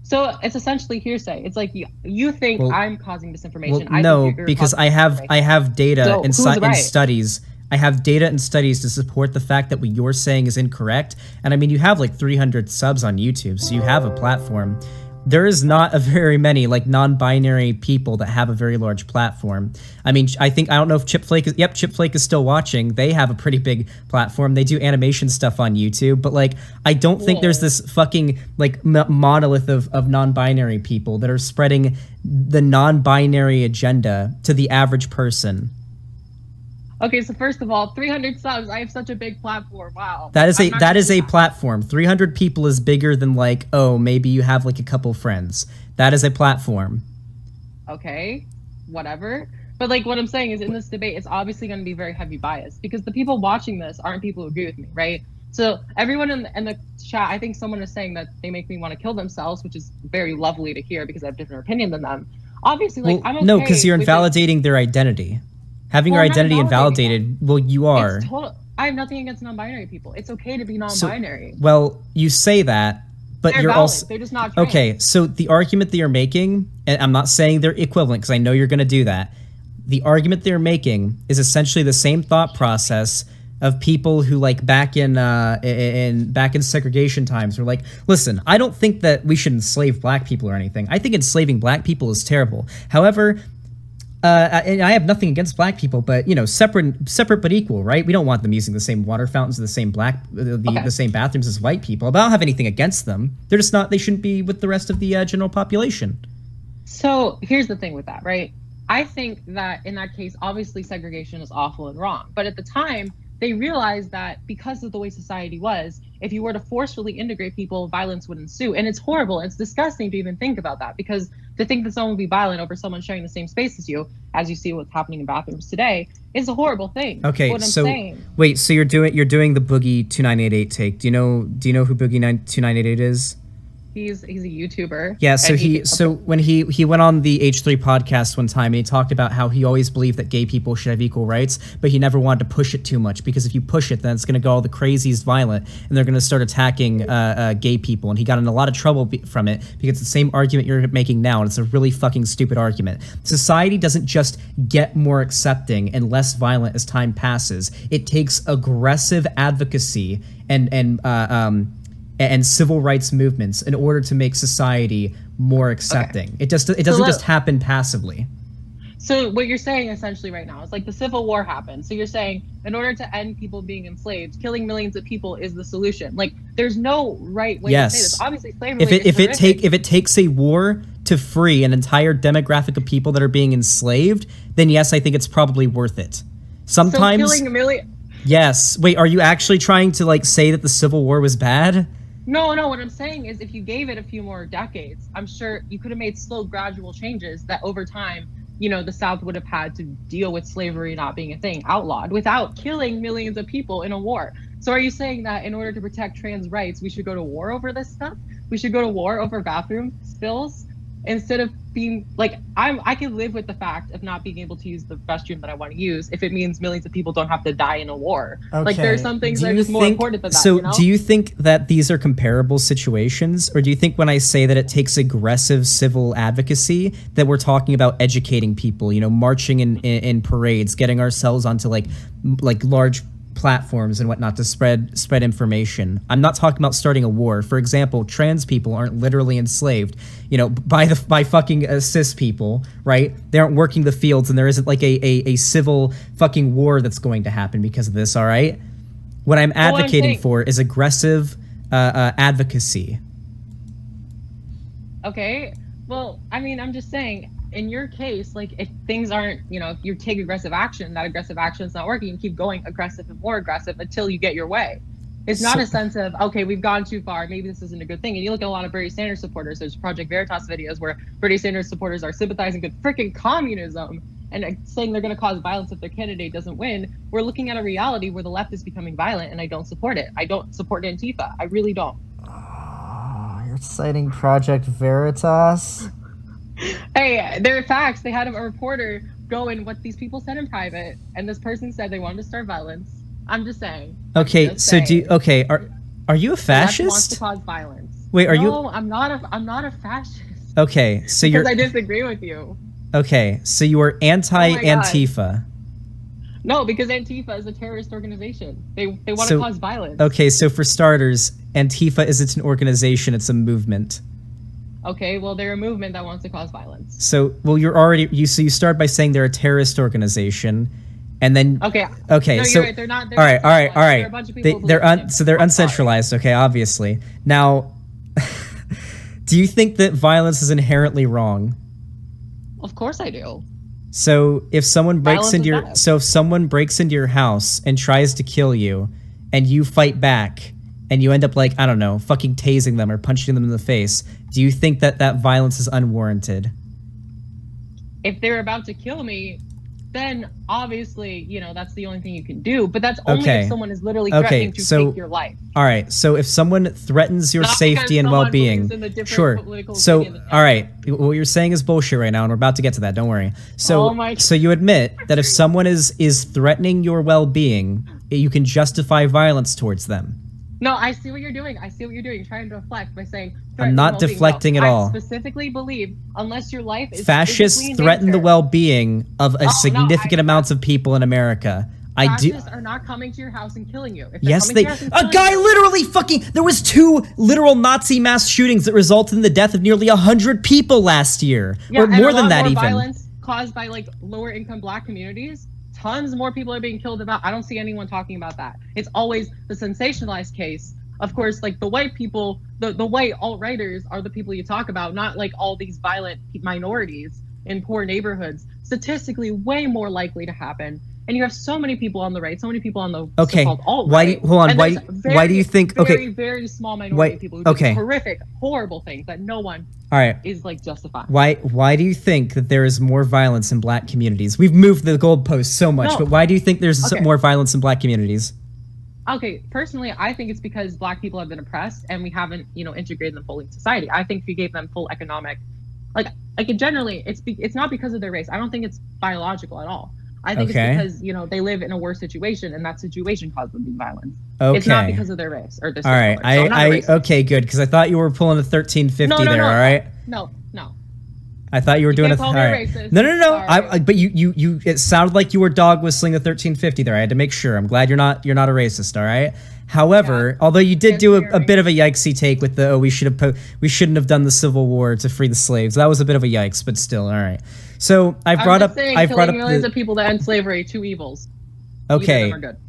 So it's essentially hearsay. It's like you think I'm causing misinformation. No, because I have data in studies. I have data and studies to support the fact that what you're saying is incorrect. And I mean, you have like 300 subs on YouTube, so you have a platform. There is not a very many like non-binary people that have a very large platform. I mean, I don't know if Chipflake is, Chipflake is still watching. They have a pretty big platform. They do animation stuff on YouTube, but like, I don't think there's this fucking like monolith of non-binary people that are spreading the non-binary agenda to the average person. Okay, so first of all, 300 subs. I have such a big platform. Wow. That is a platform. 300 people is bigger than like, oh, maybe you have like a couple friends. That is a platform. Okay, whatever. But like what I'm saying is in this debate, it's obviously going to be very heavy bias because the people watching this aren't people who agree with me, right? So everyone in the chat, I think someone is saying that they make me want to kill themselves, which is very lovely to hear because I have a different opinion than them. Obviously, like, I'm okay. No, because you're invalidating their identity. Having your identity invalidated, well, you are. I have nothing against non-binary people. It's okay to be non-binary. So, well, you say that, but they're you're valid. also... They're just not trans. Okay, so the argument that you're making, and I'm not saying they're equivalent because I know you're going to do that. The argument they're making is essentially the same thought process of people who, like, back in segregation times were like, listen, I don't think that we should enslave black people or anything. I think enslaving black people is terrible. However... and I have nothing against black people, but you know, separate but equal, right? We don't want them using the same water fountains, the same the same bathrooms as white people. But I don't have anything against them. They're just not. They shouldn't be with the rest of the general population. So here's the thing with that, right? I think that in that case, obviously segregation is awful and wrong. But at the time, they realized that because of the way society was, if you were to forcefully integrate people, violence would ensue. And it's horrible. It's disgusting to even think about that, because to think that someone would be violent over someone sharing the same space as you see what's happening in bathrooms today, is a horrible thing. Okay, so wait, so you're doing the Boogie 2988 take. Do you know who Boogie 2988 is? He's a YouTuber. Yeah, so when he went on the H3 podcast one time and he talked about how he always believed that gay people should have equal rights, but he never wanted to push it too much, because if you push it, then it's going to go all the craziest violent and they're going to start attacking gay people. And he got in a lot of trouble from it because it's the same argument you're making now, and it's a really fucking stupid argument. Society doesn't just get more accepting and less violent as time passes. It takes aggressive advocacy and civil rights movements in order to make society more accepting. Okay. It doesn't just happen passively. So what you're saying essentially right now is like the Civil War happened. So you're saying in order to end people being enslaved, killing millions of people is the solution. Like there's no right way to say this. Obviously slavery if it takes a war to free an entire demographic of people that are being enslaved, then yes, I think it's probably worth it. Sometimes so killing a million. Yes. Wait, are you actually trying to like say that the Civil War was bad? No, what I'm saying is if you gave it a few more decades, I'm sure you could have made slow, gradual changes that over time, you know, the South would have had to deal with slavery not being a thing, outlawed, without killing millions of people in a war. So are you saying that in order to protect trans rights, we should go to war over this stuff? We should go to war over bathroom spills? Instead of being like, I can live with the fact of not being able to use the restroom that I want to use if it means millions of people don't have to die in a war. Okay. Like there's some things that are just more important than that. So you know? Do you think that these are comparable situations, or do you think when I say that it takes aggressive civil advocacy that we're talking about educating people, you know, marching in parades, getting ourselves onto like large platforms and whatnot to spread information? I'm not talking about starting a war. For example, trans people aren't literally enslaved, you know, by fucking cis people, right? They aren't working the fields, and there isn't like a civil fucking war that's going to happen because of this. All right, what I'm advocating for is aggressive advocacy. Okay, well, I mean, I'm just saying, in your case, like if things aren't, you know, if you take aggressive action, that aggressive action is not working, you keep going aggressive and more aggressive until you get your way. It's not a sense of, okay, we've gone too far, maybe this isn't a good thing. And you look at a lot of Bernie Sanders supporters, there's Project Veritas videos where Bernie Sanders supporters are sympathizing with freaking communism and saying they're going to cause violence if their candidate doesn't win. We're looking at a reality where the left is becoming violent, and I don't support it. I don't support Antifa. I really don't. You're citing Project Veritas? Hey, they're facts. They had a reporter go in what these people said in private, and this person said they wanted to start violence. I'm just saying. Okay, so are you a fascist? The left wants to cause violence. Wait, are you? No, I'm not a fascist. Okay, so you're. Because I disagree with you. Okay, so you are anti-Antifa. No, because Antifa is a terrorist organization. They want to cause violence. Okay, so for starters, Antifa isn't an organization; it's a movement. Okay, well, they're a movement that wants to cause violence. So, well, you start by saying they're a terrorist organization, and then okay, no, so right. They're not. All right. They're a bunch of people they're uncentralized. Okay, obviously. Now, do you think that violence is inherently wrong? Of course, I do. So if someone breaks into your house and tries to kill you, and you fight back, and you end up like, I don't know, fucking tasing them or punching them in the face, do you think that violence is unwarranted? If they're about to kill me, then obviously, you know, that's the only thing you can do. But that's only if someone is literally threatening to take your life. All right. So if someone threatens your safety and well-being, sure. So, all right. What you're saying is bullshit right now, and we're about to get to that. Don't worry. So, so you admit that if someone is threatening your well-being, you can justify violence towards them. No, I see what you're doing. You're trying to deflect by saying... I'm not deflecting at all. I specifically believe, unless your life is... Fascists threaten the well-being of a significant amount of people in America. Fascists are not coming to your house and killing you. Yes, they... A guy literally fucking... There was 2 literal Nazi mass shootings that resulted in the death of nearly 100 people last year. Yeah, or more than that even. caused by like lower income Black communities, tons more people are being killed about. I don't see anyone talking about that. It's always the sensationalized case. Of course, like the white people, the white alt-righters are the people you talk about, not like all these violent minorities in poor neighborhoods. Statistically, way more likely to happen. And you have so many people on the right, so many people on the so-called alt-right. Why do you think? Very small minority of people who do horrific, horrible things that no one is like justifying. Why do you think that there is more violence in Black communities? We've moved the goalpost so much, but why do you think there's more violence in Black communities? Okay, personally, I think it's because Black people have been oppressed and we haven't, integrated them fully in society. I think if you gave them full economic, generally, it's not because of their race. I don't think it's biological at all. I think it's because, they live in a worse situation and that situation caused them to be violent. It's not because of their race or their skin color. So okay, good, because I thought you were pulling a 1350 all right? No. I thought you were doing all right. No. But you it sounded like you were dog whistling the 1350 there. I had to make sure. I'm glad you're not a racist, all right? However, although you did do a bit of a yikesy take with the we shouldn't have done the Civil War to free the slaves. That was a bit of a yikes, but still, all right. So I've brought up millions of people to end slavery, two evils. Okay. Either of them are good.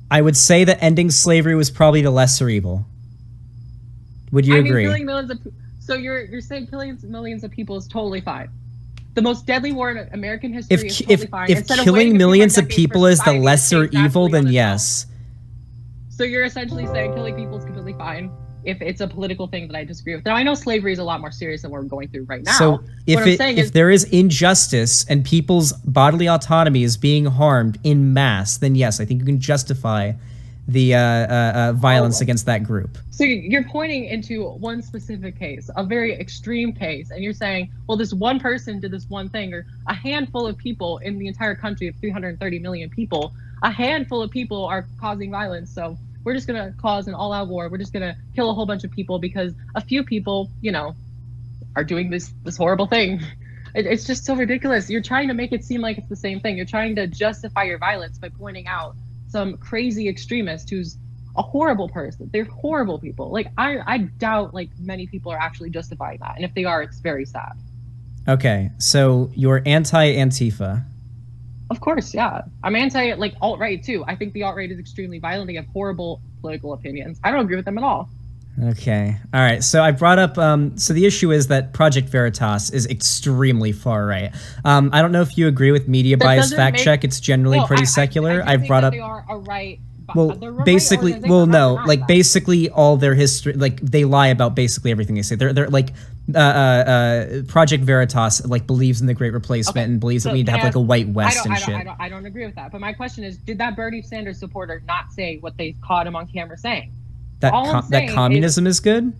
I would say that ending slavery was probably the lesser evil. Would you agree? Killing millions of so you're saying killing millions of people is totally fine. The most deadly war in American history is totally fine. If killing millions of people is the lesser evil, then yes. So you're essentially saying killing people is completely fine if it's a political thing that I disagree with. Now, I know slavery is a lot more serious than what we're going through right now. So if there is injustice and people's bodily autonomy is being harmed in mass, then yes, I think you can justify the violence against that group. So you're pointing into one specific case, a very extreme case, and you're saying, well, this one person did this one thing, or a handful of people in the entire country of 330 million people, a handful of people are causing violence, so we're just going to cause an all-out war. We're just going to kill a whole bunch of people because a few people, are doing this horrible thing. It's just so ridiculous. You're trying to make it seem like it's the same thing. You're trying to justify your violence by pointing out some crazy extremist who's a horrible person. They're horrible people. Like, I doubt, many people are actually justifying that. And if they are, it's very sad. Okay, so you're anti-Antifa. Of course, yeah. I'm anti alt-right too. I think the alt-right is extremely violent. They have horrible political opinions. I don't agree with them at all. Okay. All right. So I brought up, so the issue is that Project Veritas is extremely far right. I don't know if you agree with media bias fact check. It's generally pretty secular. I've brought up. They are a right. Basically, basically all their history, they lie about basically everything they say. They're Project Veritas believes in the Great Replacement and believes that we need to have a white West and shit. I don't agree with that. But my question is, did that Bernie Sanders supporter not say what they caught him on camera saying? That communism is good?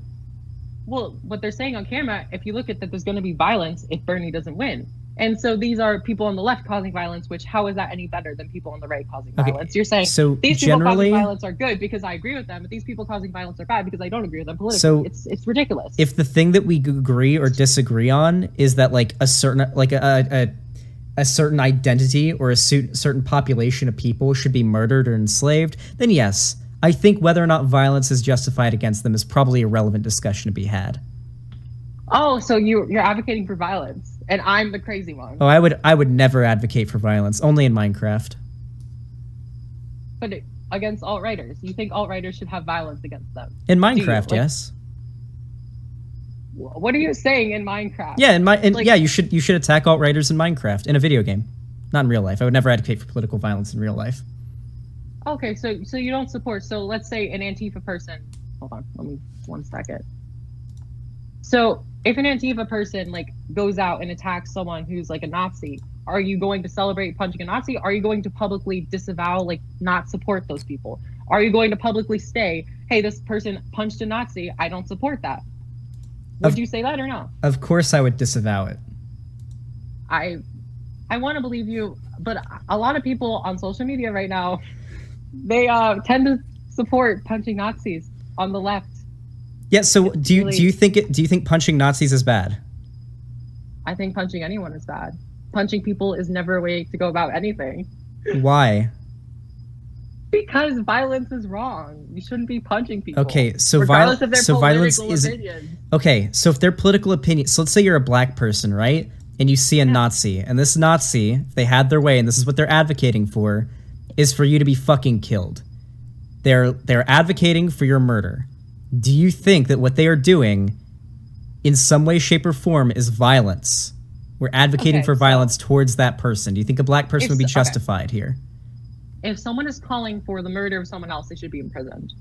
Well, what they're saying on camera, if you look at that, there's going to be violence if Bernie doesn't win. And so these are people on the left causing violence, which how is that any better than people on the right causing violence? You're saying these people causing violence are good because I agree with them, but these people causing violence are bad because I don't agree with them politically. So it's ridiculous. If the thing that we agree or disagree on is that a certain a certain identity or a certain population of people should be murdered or enslaved, then yes, I think whether or not violence is justified against them is probably a relevant discussion to be had. Oh, so you're advocating for violence, and I'm the crazy one. Oh, I would never advocate for violence, only in Minecraft. But against alt-righters, you think alt-righters should have violence against them? In Minecraft, yes. What are you saying in Minecraft? Yeah, yeah, you should attack alt-righters in Minecraft in a video game, not in real life. I would never advocate for political violence in real life. Okay, so you don't support. So let's say an Antifa person. Hold on, let me 1 second. So if an Antifa person goes out and attacks someone who's a Nazi, are you going to celebrate punching a Nazi? Are you going to publicly disavow, not support those people? Are you going to publicly say, hey, this person punched a Nazi, I don't support that? Would you say that or no? Of course I would disavow it. I want to believe you, but a lot of people on social media right now, they tend to support punching Nazis on the left. Yeah, so do you think punching Nazis is bad? I think punching anyone is bad. Punching people is never a way to go about anything. Why? Because violence is wrong. You shouldn't be punching people. Okay, so violence is okay. So if their political opinion, so let's say you're a black person, right? and you see a Nazi, and this Nazi, if they had their way, and this is what they're advocating for, is for you to be fucking killed. They're advocating for your murder. Do you think that what they are doing in some way, shape, or form is violence? We're advocating for violence towards that person. Do you think a black person would be justified here? If someone is calling for the murder of someone else, they should be imprisoned.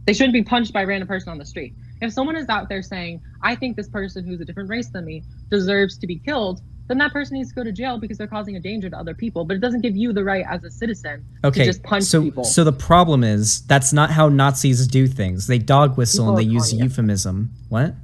They shouldn't be punched by a random person on the street. If someone is out there saying, I think this person who's a different race than me deserves to be killed, then that person needs to go to jail because they're causing a danger to other people. But it doesn't give you the right as a citizen to just punch people. So the problem is, that's not how Nazis do things. They dog whistle and they use euphemism. What?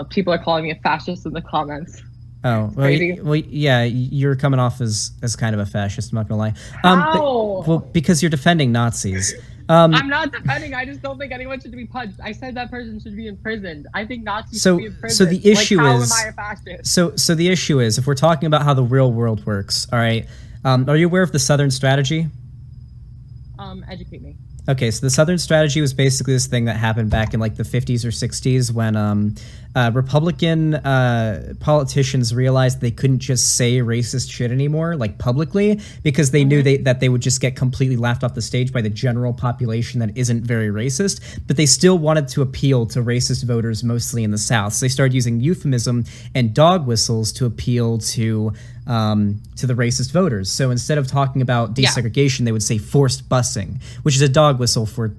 People are calling me a fascist in the comments. Oh, well, yeah, you're coming off as kind of a fascist, I'm not gonna lie. How? Well, because you're defending Nazis. I'm not defending, I just don't think anyone should be punched. I said that person should be imprisoned. I think Nazis should be imprisoned. So the issue how is, am I a fascist? So the issue is, if we're talking about how the real world works, all right, are you aware of the Southern Strategy? Educate me. Okay, so the Southern Strategy was basically this thing that happened back in like the 50s or 60s when Republican politicians realized they couldn't just say racist shit anymore, like publicly, because they knew that they would just get completely laughed off the stage by the general population that isn't very racist, but they still wanted to appeal to racist voters mostly in the South. So they started using euphemism and dog whistles to appeal to the racist voters. So instead of talking about desegregation, they would say forced busing, which is a dog whistle for,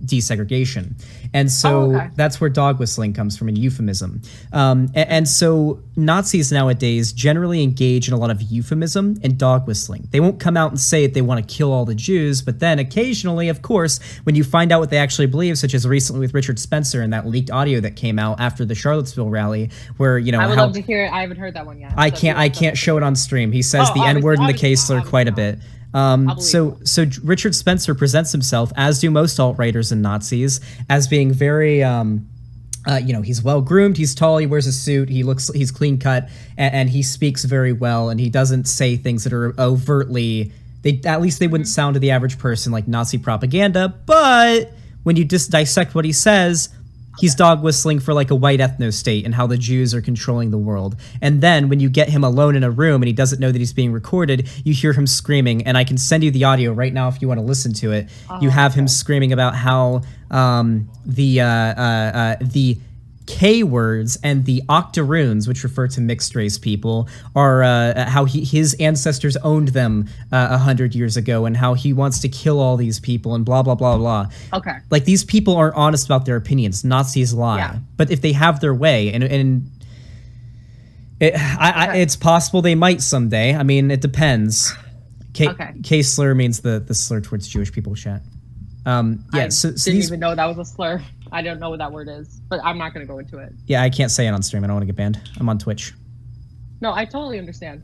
desegregation. And so that's where dog whistling comes from, in euphemism. And so Nazis nowadays generally engage in a lot of euphemism and dog whistling. They won't come out and say that they want to kill all the Jews, but then occasionally, of course, when you find out what they actually believe, such as recently with Richard Spencer and that leaked audio that came out after the Charlottesville rally, where, I would love to hear it. I haven't heard that one yet. I can't show it on stream. He says the N-word and the K-slur quite a bit. So Richard Spencer presents himself, as do most alt-righters and Nazis, as being very, he's well-groomed, he's tall, he wears a suit, he's clean-cut, and he speaks very well, and he doesn't say things that are overtly, at least they wouldn't sound to the average person like Nazi propaganda, but when you just dissect what he says, he's dog whistling for like a white ethno-state and how the Jews are controlling the world. And then when you get him alone in a room and he doesn't know that he's being recorded, you hear him screaming. And I can send you the audio right now if you want to listen to it. You have him screaming about how the K words and the octoroons, which refer to mixed race people, are how his ancestors owned them 100 years ago, and how he wants to kill all these people and blah blah blah blah. Okay. Like, these people aren't honest about their opinions. Nazis lie, but if they have their way, and it's possible they might someday. I mean, it depends. K slur means the slur towards Jewish people. Chat. I didn't even know that was a slur. I don't know what that word is, but I'm not going to go into it. Yeah, I can't say it on stream. I don't want to get banned. I'm on Twitch. No, I totally understand.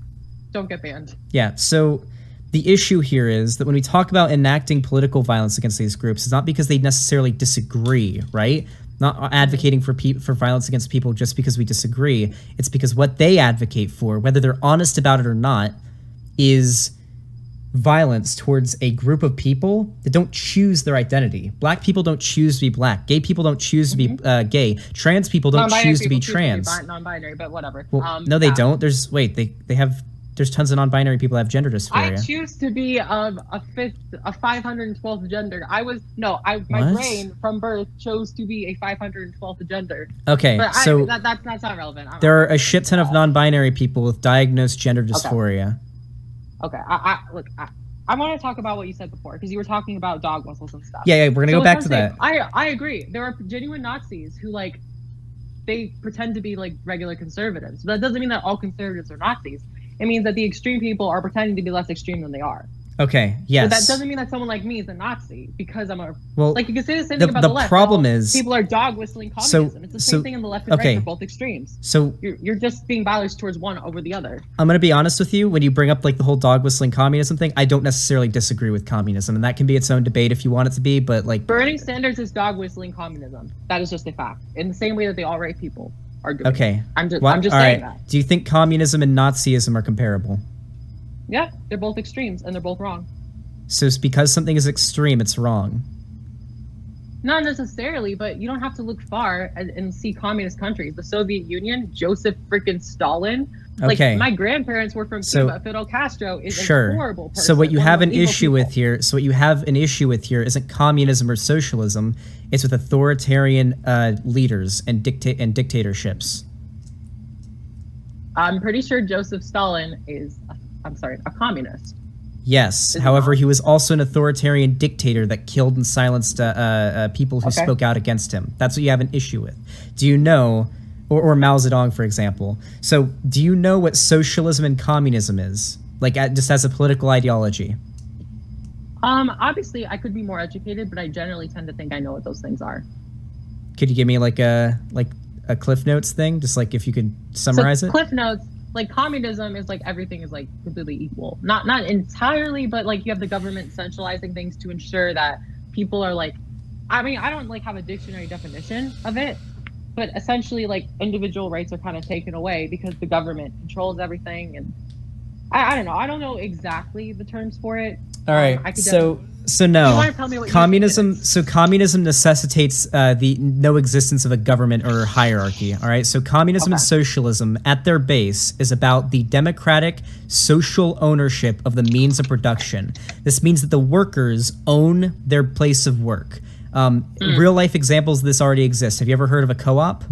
Don't get banned. Yeah, so the issue here is that when we talk about enacting political violence against these groups, it's not because they necessarily disagree, right? Not advocating for violence against people just because we disagree. It's because what they advocate for, whether they're honest about it or not, is violence towards a group of people that don't choose their identity. Black people don't choose to be black. Gay people don't choose to be gay. Trans people don't choose to be trans. Non-binary, but whatever. Well, no, they don't. There's tons of non-binary people that have gender dysphoria. I choose to be a 512th gender. My brain from birth chose to be a 512th gender. Okay, but so that's not relevant. There are a shit ton of non-binary people with diagnosed gender dysphoria. Okay, I want to talk about what you said before, because you were talking about dog whistles and stuff. Yeah, we're gonna go back to that. I agree. There are genuine Nazis who, like, they pretend to be like regular conservatives, but that doesn't mean that all conservatives are Nazis. It means that the extreme people are pretending to be less extreme than they are. Okay, yes. So that doesn't mean that someone like me is a Nazi because I'm a... Well, like, you can say the same thing about the left. The problem is... People are dog whistling communism. It's the same thing in the left and right. They're both extremes. So... You're just being biased towards one over the other. I'm going to be honest with you. When you bring up, like, the whole dog whistling communism thing, I don't necessarily disagree with communism. And that can be its own debate if you want it to be, but, like... Bernie Sanders is dog whistling communism. That is just a fact. In the same way that the alt-right people are doing. Okay. I'm just saying that. Do you think communism and Nazism are comparable? Yeah, they're both extremes, and they're both wrong. So it's because something is extreme, it's wrong. Not necessarily, but you don't have to look far and see communist countries. The Soviet Union, Joseph freaking Stalin. Like, my grandparents were from Cuba. Fidel Castro is a horrible person. So what you have an issue with here, isn't communism or socialism. It's with authoritarian leaders and dictatorships. I'm pretty sure Joseph Stalin is, a communist. Yes. However, he was also an authoritarian dictator that killed and silenced people who spoke out against him. That's what you have an issue with. Do you know, or Mao Zedong, for example. So do you know what socialism and communism is? Like, just as a political ideology? Obviously, I could be more educated, but I generally tend to think I know what those things are. Could you give me like a Cliff Notes thing? Just like if you could summarize it? Cliff Notes. Like, communism is like everything is like completely equal. Not entirely, but like you have the government centralizing things to ensure that people are like, I mean, I don't like have a dictionary definition of it, but essentially like individual rights are kind of taken away because the government controls everything. And I don't know. I don't know exactly the terms for it. All right. So no, communism. So communism necessitates the no existence of a government or hierarchy. All right. So communism and socialism, at their base, is about the democratic social ownership of the means of production. This means that the workers own their place of work. Real life examples of this already exist. Have you ever heard of a co-op?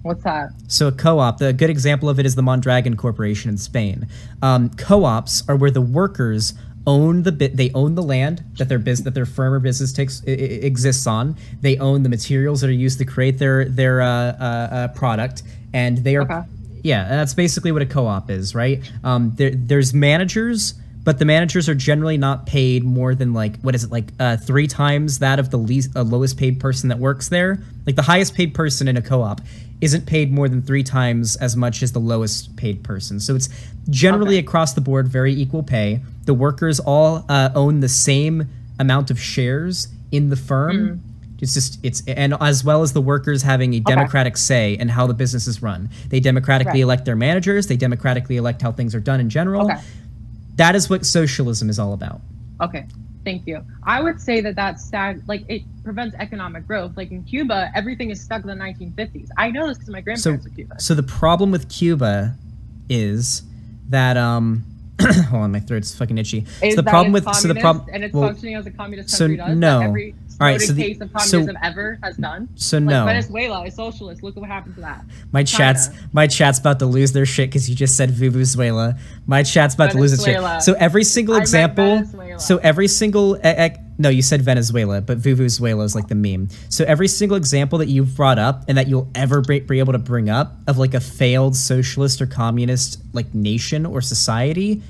What's that? So a co-op, the good example of it is the Mondragon Corporation in Spain. Co-ops are where the workers own they own the land that their firm or business exists on. They own the materials that are used to create their product, and they are that's basically what a co-op is, right? There's managers, but the managers are generally not paid more than like 3 times that of the lowest paid person that works there. Like the highest paid person in a co-op isn't paid more than 3 times as much as the lowest paid person. So it's generally across the board very equal pay. The workers all own the same amount of shares in the firm. And as well as the workers having a democratic say in how the business is run. They democratically elect their managers. They democratically elect how things are done in general. That is what socialism is all about. Okay. Thank you. I would say that's it prevents economic growth. Like in Cuba, everything is stuck in the 1950s. I know this because my grandparents were Cuban. So the problem with Cuba is that hold on, my throat's fucking itchy. And it's functioning as a communist country does. No. Every case of communism ever has done. So no. Venezuela is socialist. Look at what happened to that. My chat's about to lose their shit because you just said Vuvuzuela. My chat's about to lose its shit. So every single example. So every single. No, you said Venezuela, but Vuvuzuela is like the meme. So every single example that you've brought up and that you'll ever be able to bring up of like a failed socialist or communist like nation or society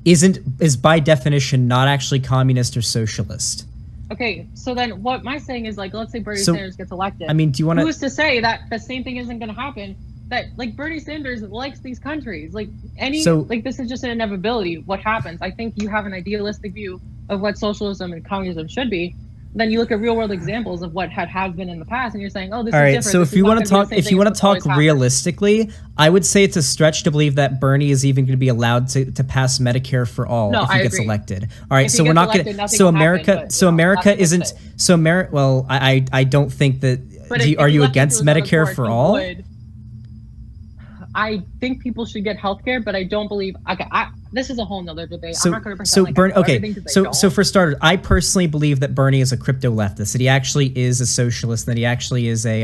is by definition not actually communist or socialist. Okay, so then what am I saying is, like, let's say Bernie Sanders gets elected. I mean, do you want to... Who's to say that the same thing isn't going to happen? That, like, Bernie Sanders likes these countries. Like, this is just an inevitability. What happens? I think you have an idealistic view of what socialism and communism should be. Then you look at real world examples of what has been in the past, and you're saying, "Oh, this is different." All right. So if you want to talk realistically, I would say it's a stretch to believe that Bernie is even going to be allowed to pass Medicare for all if he gets elected. All right. So we're not going to. So America isn't. So America. Well, I don't think that. Are you against Medicare for all? I think people should get healthcare, but I don't believe. Okay, this is a whole nother debate. I'm not going to pretend So for starters, I personally believe that Bernie is a crypto leftist. That he actually is a socialist. That he actually is a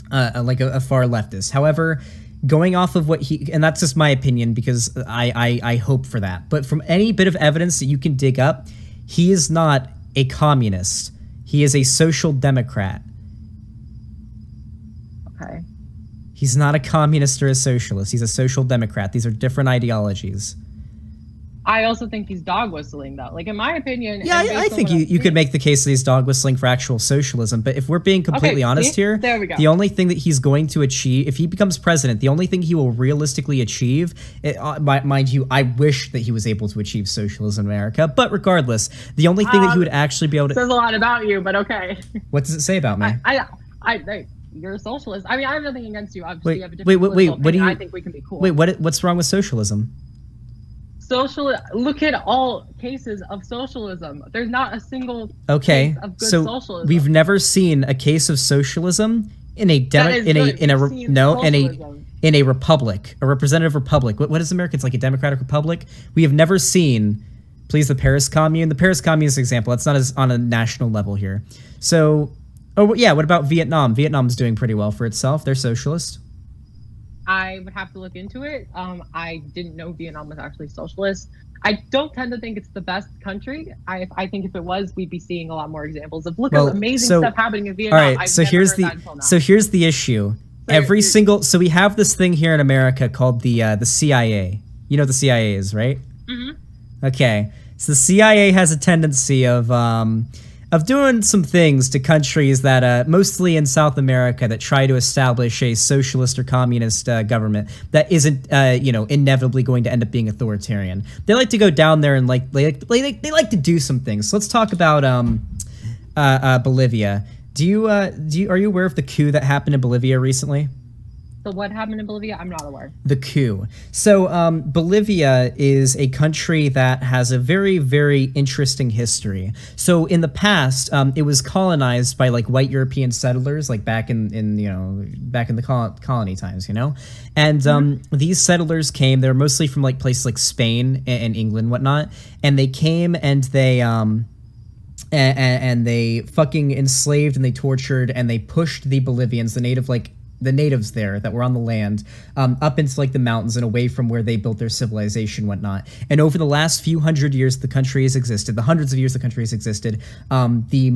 far leftist. However, going off of what and that's just my opinion because I hope for that. But from any bit of evidence that you can dig up, he is not a communist. He is a social democrat. Okay. He's not a communist or a socialist. He's a social democrat. These are different ideologies. I also think he's dog whistling, though. Like, in my opinion... Yeah, I think you could make the case that he's dog whistling for actual socialism. But if we're being completely honest here, there we go. The only thing that he's going to achieve, if he becomes president, the only thing he will realistically achieve, mind you, I wish that he was able to achieve socialism in America. But regardless, the only thing that he would actually be able to... Says a lot about you, but okay. What does it say about me? You're a socialist. I mean, I have nothing against you. Obviously, you have a different wait. What do you? I think we can be cool. What's wrong with socialism? Look at all cases of socialism. There's not a single case of good so socialism. We've never seen a case of socialism in a republic, a representative republic. What is America? It's like a democratic republic. We have never seen, please, the Paris Commune. The Paris Commune is an example. That's not as on a national level here. So, oh yeah, what about Vietnam? Vietnam's doing pretty well for itself. They're socialist. I would have to look into it. I didn't know Vietnam was actually socialist. I don't tend to think it's the best country. I think if it was, we'd be seeing a lot more examples of at amazing stuff happening in Vietnam. All right, here's the issue. So we have this thing here in America called the CIA. You know what the CIA is, right? Mm-hmm. Okay, so the CIA has a tendency of doing some things to countries that, mostly in South America, that try to establish a socialist or communist government that isn't, inevitably going to end up being authoritarian. They like to go down there and they like to do some things. So let's talk about Bolivia. Are you aware of the coup that happened in Bolivia recently? So what happened in Bolivia? I'm not aware. The coup. So Bolivia is a country that has a very, very interesting history. So in the past, it was colonized by like white European settlers, like back in the colony times, and these settlers came. They were mostly from like places like Spain and England, whatnot, and they came and they and they fucking enslaved and they tortured and they pushed the Bolivians, the natives there that were on the land, up into like the mountains and away from where they built their civilization, whatnot. And over the last few hundred years the country has existed, the hundreds of years the country has existed, the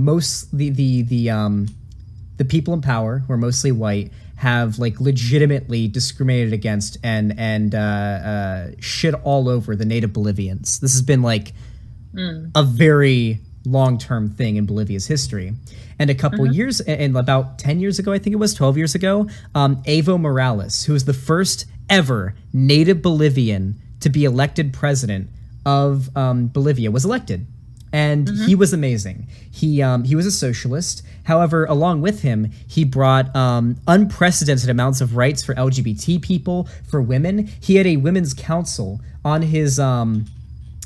people in power, who are mostly white, have like legitimately discriminated against and shit all over the native Bolivians. This has been like a very long-term thing in Bolivia's history. And a couple years, and about 10 years ago, I think it was 12 years ago, Evo Morales, who was the first ever native Bolivian to be elected president of Bolivia, was elected. And he was amazing. He was a socialist. However, along with him, he brought unprecedented amounts of rights for LGBT people, for women. He had a women's council on his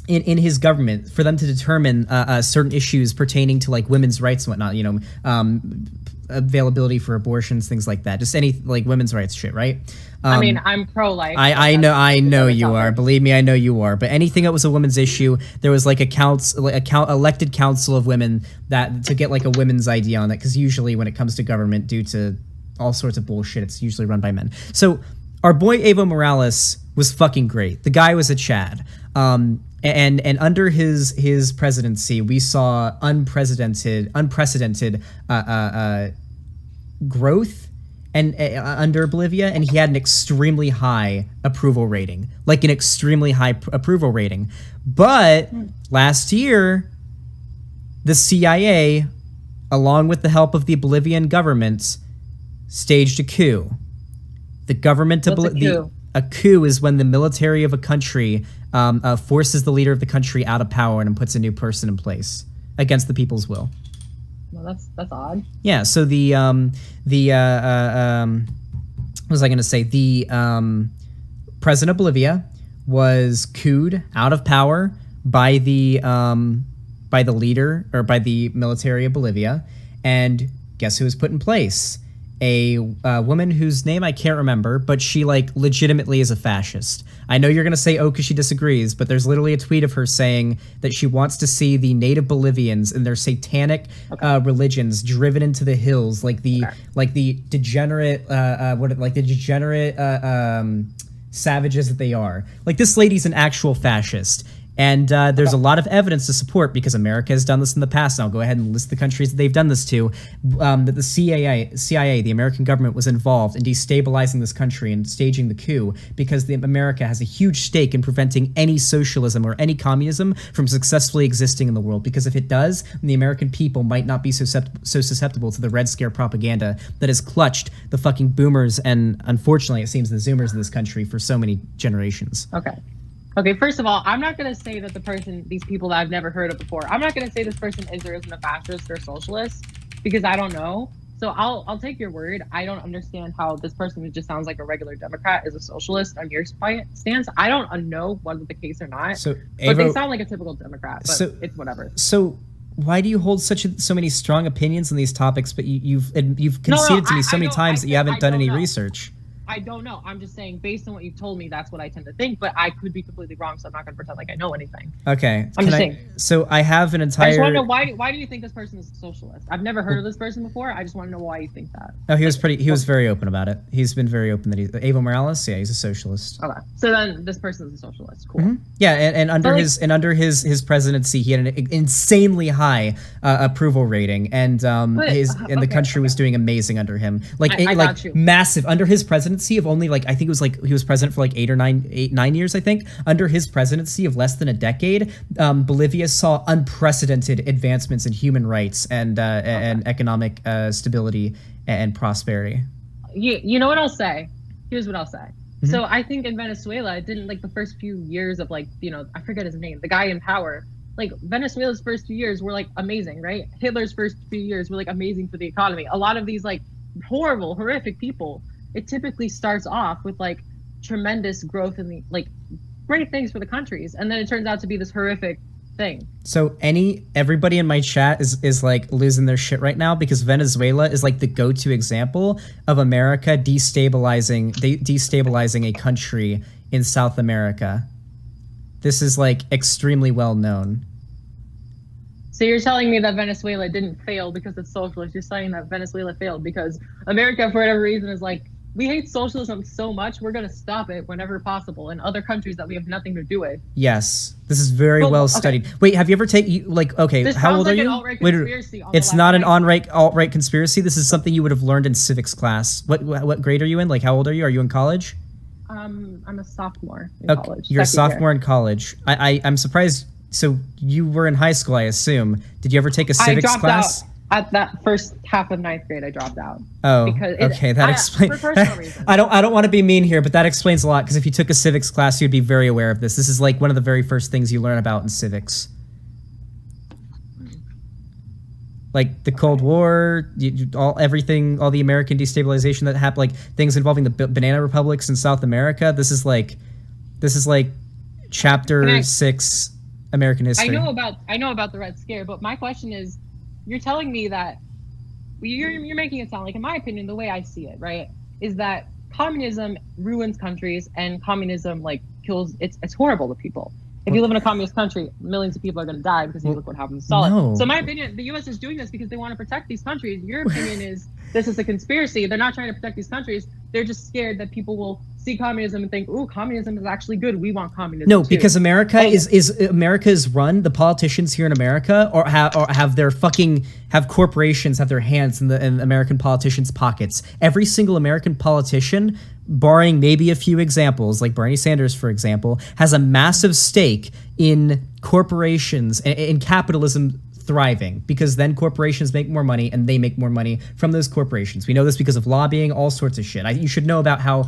in his government for them to determine certain issues pertaining to like women's rights and whatnot, availability for abortions, things like that, just any like women's rights shit, right? I mean, I'm pro-life. I know you are. Believe me, I know you are. But anything that was a women's issue, there was like elected council of women that to get like a women's ID on it, because usually when it comes to government, due to all sorts of bullshit, it's usually run by men. So our boy Evo Morales was fucking great. The guy was a Chad. And under his presidency, we saw unprecedented growth and under Bolivia, and he had an extremely high approval rating, But last year, the CIA, along with the help of the Bolivian government, staged a coup. The government of a coup is when the military of a country forces the leader of the country out of power and puts a new person in place against the people's will. Well, that's odd. Yeah. So what was I going to say? The president of Bolivia was couped out of power by the leader, or by the military of Bolivia, and guess who was put in place? A woman whose name I can't remember, but she like legitimately is a fascist. I know you're gonna say, oh, because she disagrees, but there's literally a tweet of her saying that she wants to see the native Bolivians and their satanic religions driven into the hills, like the degenerate savages that they are. Like, this lady's an actual fascist. And there's a lot of evidence to support, because America has done this in the past, and I'll go ahead and list the countries that they've done this to, that the CIA, the American government, was involved in destabilizing this country and staging the coup, because America has a huge stake in preventing any socialism or any communism from successfully existing in the world, because if it does, then the American people might not be so susceptible to the Red Scare propaganda that has clutched the fucking boomers and, unfortunately, it seems, the zoomers of this country for so many generations. Okay, first of all, I'm not going to say that these people that I've never heard of before, I'm not going to say this person is or isn't a fascist or socialist, because I don't know. So I'll take your word. I don't understand how this person who just sounds like a regular Democrat is a socialist on your stance. I don't know whether the case or not. So, but they sound like a typical Democrat. But it's whatever. So why do you hold so many strong opinions on these topics? But you've conceded to me so many times that you haven't done any research. I don't know. I'm just saying, based on what you've told me, that's what I tend to think. But I could be completely wrong, so I'm not going to pretend like I know anything. Okay. I'm just saying. So I have an entire. I just want to know why do you think this person is a socialist? I've never heard of this person before. I just want to know why you think that. Oh, he was very open about it. He's been very open that Evo Morales. Yeah, he's a socialist. Okay. So then this person is a socialist. Cool. Mm-hmm. Yeah, and under his presidency, he had an insanely high approval rating, and the country was doing amazing under him. Massive under his presidency of only I think it was he was president for 9 years, I think. Under his presidency of less than a decade, Bolivia saw unprecedented advancements in human rights and economic stability and prosperity. You know what I'll say? Here's what I'll say. Mm-hmm. So I think in Venezuela, it didn't the first few years of I forget his name, the guy in power. Venezuela's first few years were amazing, right? Hitler's first few years were amazing for the economy. A lot of these horrible, horrific people, it typically starts off with tremendous growth in the great things for the countries, and then it turns out to be this horrific thing. So everybody in my chat is losing their shit right now because Venezuela is the go-to example of America destabilizing a country in South America. This is extremely well known. So you're telling me that Venezuela didn't fail because it's socialist. You're saying that Venezuela failed because America, for whatever reason, is we hate socialism so much, we're going to stop it whenever possible in other countries that we have nothing to do with. Yes. This is very well studied. Okay. Wait, have you ever taken, this how old are you? Wait, it's not an alt-right conspiracy. This is something you would have learned in civics class. What grade are you in? How old are you? Are you in college? I'm a sophomore in college. You're a sophomore in college. I'm surprised. So you were in high school, I assume. Did you ever take a civics class? Out. At that first half of 9th grade, I dropped out. Oh, okay. That explains. For personal reasons. I don't want to be mean here, but that explains a lot. Because if you took a civics class, you'd be very aware of this. This is one of the very first things you learn about in civics. The Cold War, all the American destabilization that happened, things involving the banana republics in South America. This is chapter 6 American history. I know about the Red Scare, but my question is, you're telling me that you're making it sound in my opinion, the way I see it, right, is that communism ruins countries and communism kills. It's horrible to people. If you live in a communist country, millions of people are going to die because you look what happened to Stalin. No. So in my opinion, the U.S. is doing this because they want to protect these countries. Your opinion is this is a conspiracy. They're not trying to protect these countries. They're just scared that people will see communism and think, "Ooh, communism is actually good. We want communism." No, because America is run. The politicians here in America have corporations have their hands in American politicians' pockets. Every single American politician, barring maybe a few examples, like Bernie Sanders, for example, has a massive stake in corporations and in capitalism thriving, because then corporations make more money and they make more money from those corporations. We know this because of lobbying, all sorts of shit. You should know about how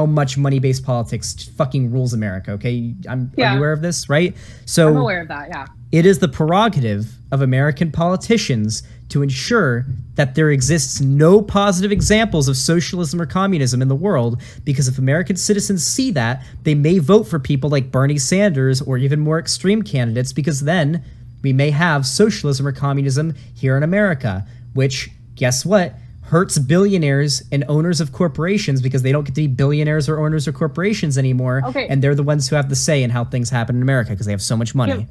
much money-based politics fucking rules America, okay? Are you aware of this, right? So I'm aware of that, yeah. It is the prerogative of American politicians to ensure that there exists no positive examples of socialism or communism in the world, because if American citizens see that, they may vote for people like Bernie Sanders or even more extreme candidates, because then we may have socialism or communism here in America, which, guess what, hurts billionaires and owners of corporations, because they don't get to be billionaires or owners of corporations anymore. Okay. And they're the ones who have the say in how things happen in America because they have so much money.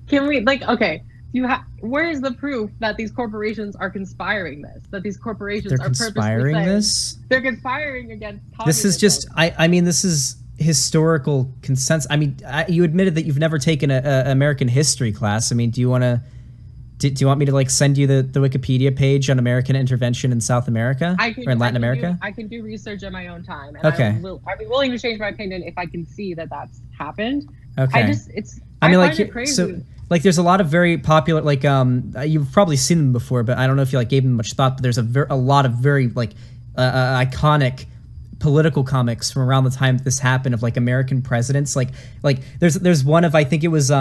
Can we, okay, where is the proof that these corporations are conspiring this? That these corporations are conspiring this? They're conspiring against communism. This is just, I mean, this is historical consensus. I mean, you admitted that you've never taken a American history class. I mean, do you want me to send you the Wikipedia page on American intervention in South America or in Latin America? I can do research on my own time. And okay. I'd be willing to change my opinion if I can see that that's happened. Okay. I find it crazy. So there's a lot of very popular, you've probably seen them before, but I don't know if you gave them much thought, but there's a lot of very iconic political comics from around the time this happened of American presidents. There's one of, I think it was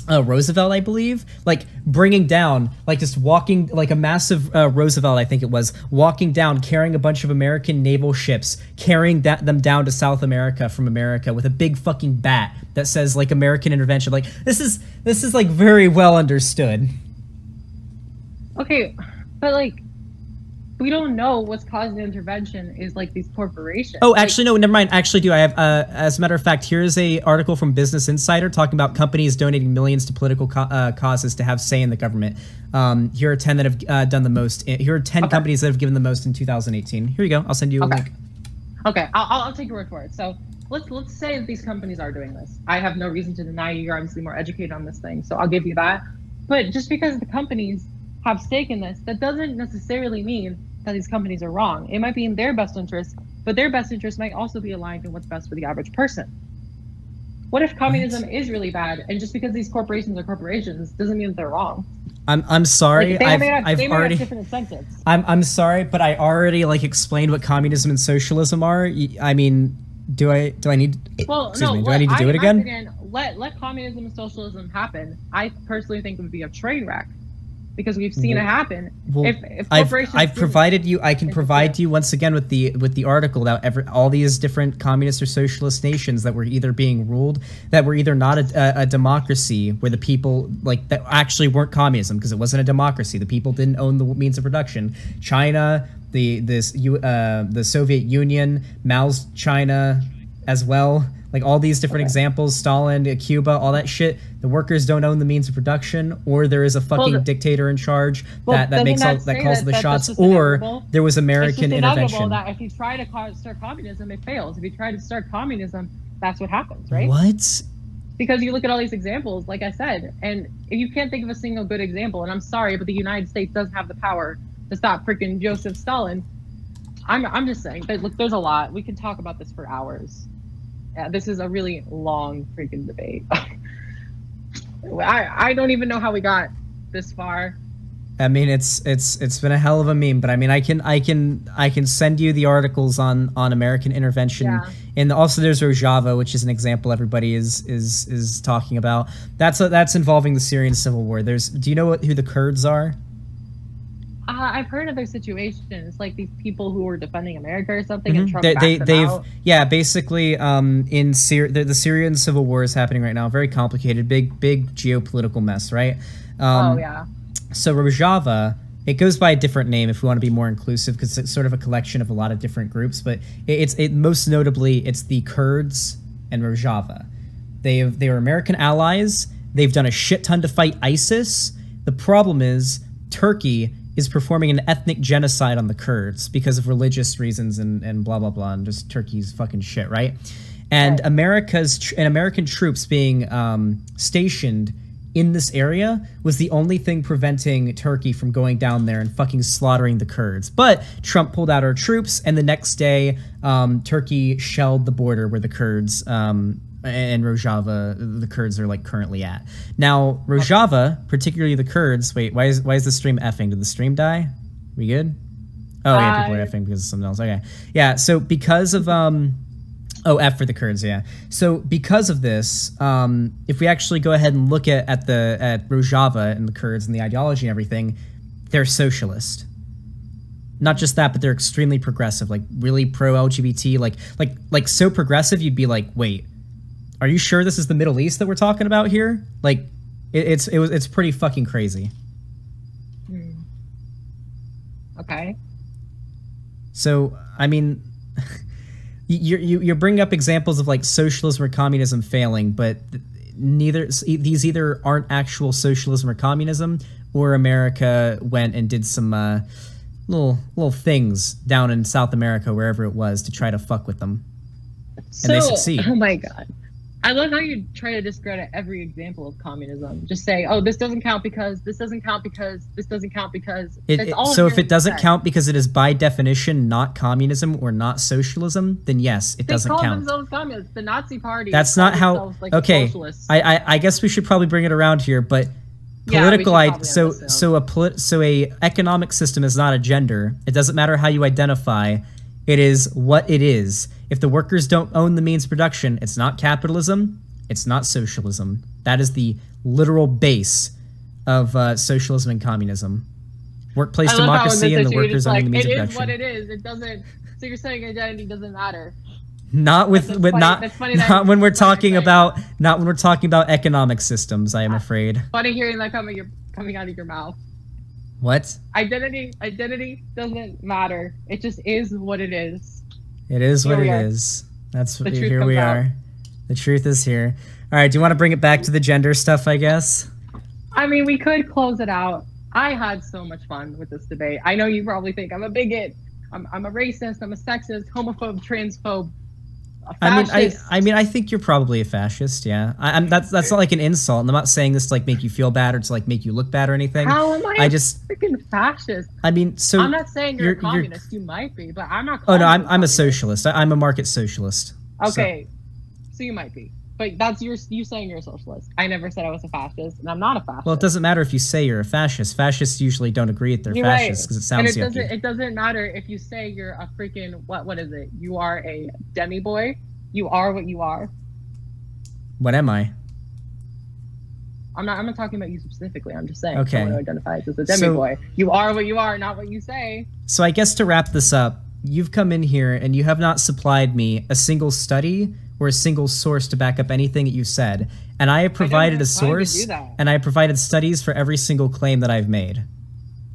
Roosevelt, I believe, like bringing down, like just walking, like a massive Roosevelt, I think it was, walking down, carrying a bunch of American naval ships, carrying them down to South America from America with a big fucking bat that says like American intervention. Like this is like very well understood. Okay, but like we don't know what's causing the intervention is like these corporations. Oh, actually, no, never mind. Actually, do I have, as a matter of fact, here's a article from Business Insider talking about companies donating millions to political causes to have say in the government. Here are 10 that have done the most. Here are 10 companies that have given the most in 2018. Here you go. I'll send you a link. Okay, I'll take your word for it. So let's say that these companies are doing this. I have no reason to deny you. You're obviously more educated on this thing, so I'll give you that. But just because the companies have stake in this, that doesn't necessarily mean that these companies are wrong. It might be in their best interest, but their best interest might also be aligned in what's best for the average person. What if communism is really bad, and just because these corporations are corporations doesn't mean that they're wrong? I'm sorry. Like, they may have different incentives. I'm sorry, but I already like explained what communism and socialism are. I mean, do I need? Well, excuse me. Do I need to do it again? Opinion, let communism and socialism happen. I personally think it would be a train wreck. Because we've seen it happen. Well, if corporations I've provided you. I can provide you once again with the article that all these different communist or socialist nations that were either being ruled, that were either not a democracy, where the people like that actually weren't communism because it wasn't a democracy. The people didn't own the means of production. China, the Soviet Union, Mao's China, as well. Like all these different examples, Stalin, Cuba, all that shit. The workers don't own the means of production, or there is a fucking dictator in charge that calls the shots, or there was American intervention. That if you try to start communism, it fails. If you try to start communism, that's what happens, right? What? Because you look at all these examples, like I said, and if you can't think of a single good example, and I'm sorry, but the United States does have the power to stop freaking Joseph Stalin. I'm just saying, but look, there's a lot. We can talk about this for hours. Yeah, this is a really long freaking debate. I don't even know how we got this far. I mean, it's been a hell of a meme, but I mean, I can send you the articles on American intervention, and also there's Rojava, which is an example everybody is talking about. That's involving the Syrian civil war. Do you know who the Kurds are? I've heard of their situations, like these people who were defending America or something, and Trump backed them out. Yeah, basically, in the Syrian civil war is happening right now. Very complicated, big geopolitical mess, right? So Rojava, it goes by a different name if we want to be more inclusive, because it's sort of a collection of a lot of different groups. But most notably, it's the Kurds and Rojava. They were American allies. They've done a shit ton to fight ISIS. The problem is Turkey is performing an ethnic genocide on the Kurds because of religious reasons and blah, blah, blah, and just Turkey's fucking shit, right? And American troops being stationed in this area was the only thing preventing Turkey from going down there and fucking slaughtering the Kurds. But Trump pulled out our troops, and the next day, Turkey shelled the border where the Kurds and Rojava, the Kurds are like currently at. Now, Rojava, particularly the Kurds. Wait, why is the stream effing? Did the stream die? We good? Oh yeah, people are effing because of something else. Okay, yeah. So because of F for the Kurds, yeah. So because of this, if we actually go ahead and look at Rojava and the Kurds and the ideology and everything, they're socialist. Not just that, but they're extremely progressive, like really pro-LGBT, like so progressive you'd be like, wait, are you sure this is the Middle East that we're talking about here? Like, it's pretty fucking crazy. Okay. So I mean, you're bringing up examples of like socialism or communism failing, but these either aren't actual socialism or communism, or America went and did some little things down in South America, wherever it was, to try to fuck with them, and they succeed. Oh my god. I love how you try to discredit every example of communism. Just say, oh, this doesn't count because, this doesn't count because, this doesn't count because. So if it doesn't count because it is by definition not communism or not socialism, then yes, it doesn't count. They call themselves communists. The Nazi Party. That's not how. Okay, socialists. I guess we should probably bring it around here, but political. So a economic system is not a gender. It doesn't matter how you identify. It is what it is. If the workers don't own the means of production, it's not capitalism. It's not socialism. That is the literal base of socialism and communism. Workplace democracy and the workers owning the means of production. It is what it is. It doesn't. So you're saying identity doesn't matter? Not when we're talking about economic systems. I am afraid. Funny hearing that coming out of your mouth. What? Identity doesn't matter. It just is what it is. It is what it is. That's what here we are. The truth is here. All right. Do you want to bring it back to the gender stuff? I guess. I mean, we could close it out. I had so much fun with this debate. I know you probably think I'm a bigot. I'm a racist. I'm a sexist, homophobe, transphobe. I think you're probably a fascist. Yeah, that's not like an insult. And I'm not saying this to like make you feel bad or to like make you look bad or anything. How am I just freaking fascist? I mean, so I'm not saying you're a communist. You might be, but I'm not. Oh no, I'm a socialist. I'm a market socialist. Okay, so you might be, but that's you saying you're a socialist. I never said I was a fascist, and I'm not a fascist. Well, it doesn't matter if you say you're a fascist. Fascists usually don't agree that they're fascists because it sounds yucky. It doesn't matter if you say you're a freaking what is it? You are a demi boy. You are what you are. What am I? I'm not talking about you specifically. I'm just saying someone who identifies as a demi boy. You are what you are, not what you say. So I guess to wrap this up, you've come in here and you have not supplied me a single study or a single source to back up anything that you said. And I have provided a source and I have provided studies for every single claim that I've made.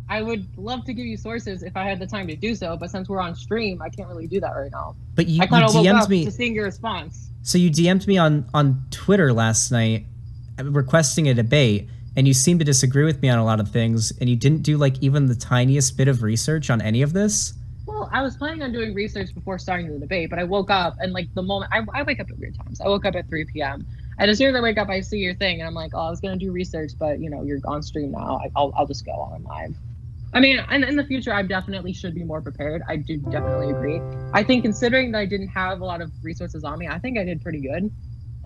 I would love to give you sources if I had the time to do so, but since we're on stream, I can't really do that right now. But you DM'd me to seeing your response. So you DM'd me on Twitter last night requesting a debate, and you seemed to disagree with me on a lot of things, and you didn't do like even the tiniest bit of research on any of this? Well, I was planning on doing research before starting the debate, but I woke up and like the moment I wake up at weird times. I woke up at 3 p.m. And as soon as I wake up, I see your thing, and I'm like, oh, I was gonna do research, but you know, you're on stream now. I'll just go on live. I mean, and in the future, I definitely should be more prepared. I do definitely agree. I think considering that I didn't have a lot of resources on me, I think I did pretty good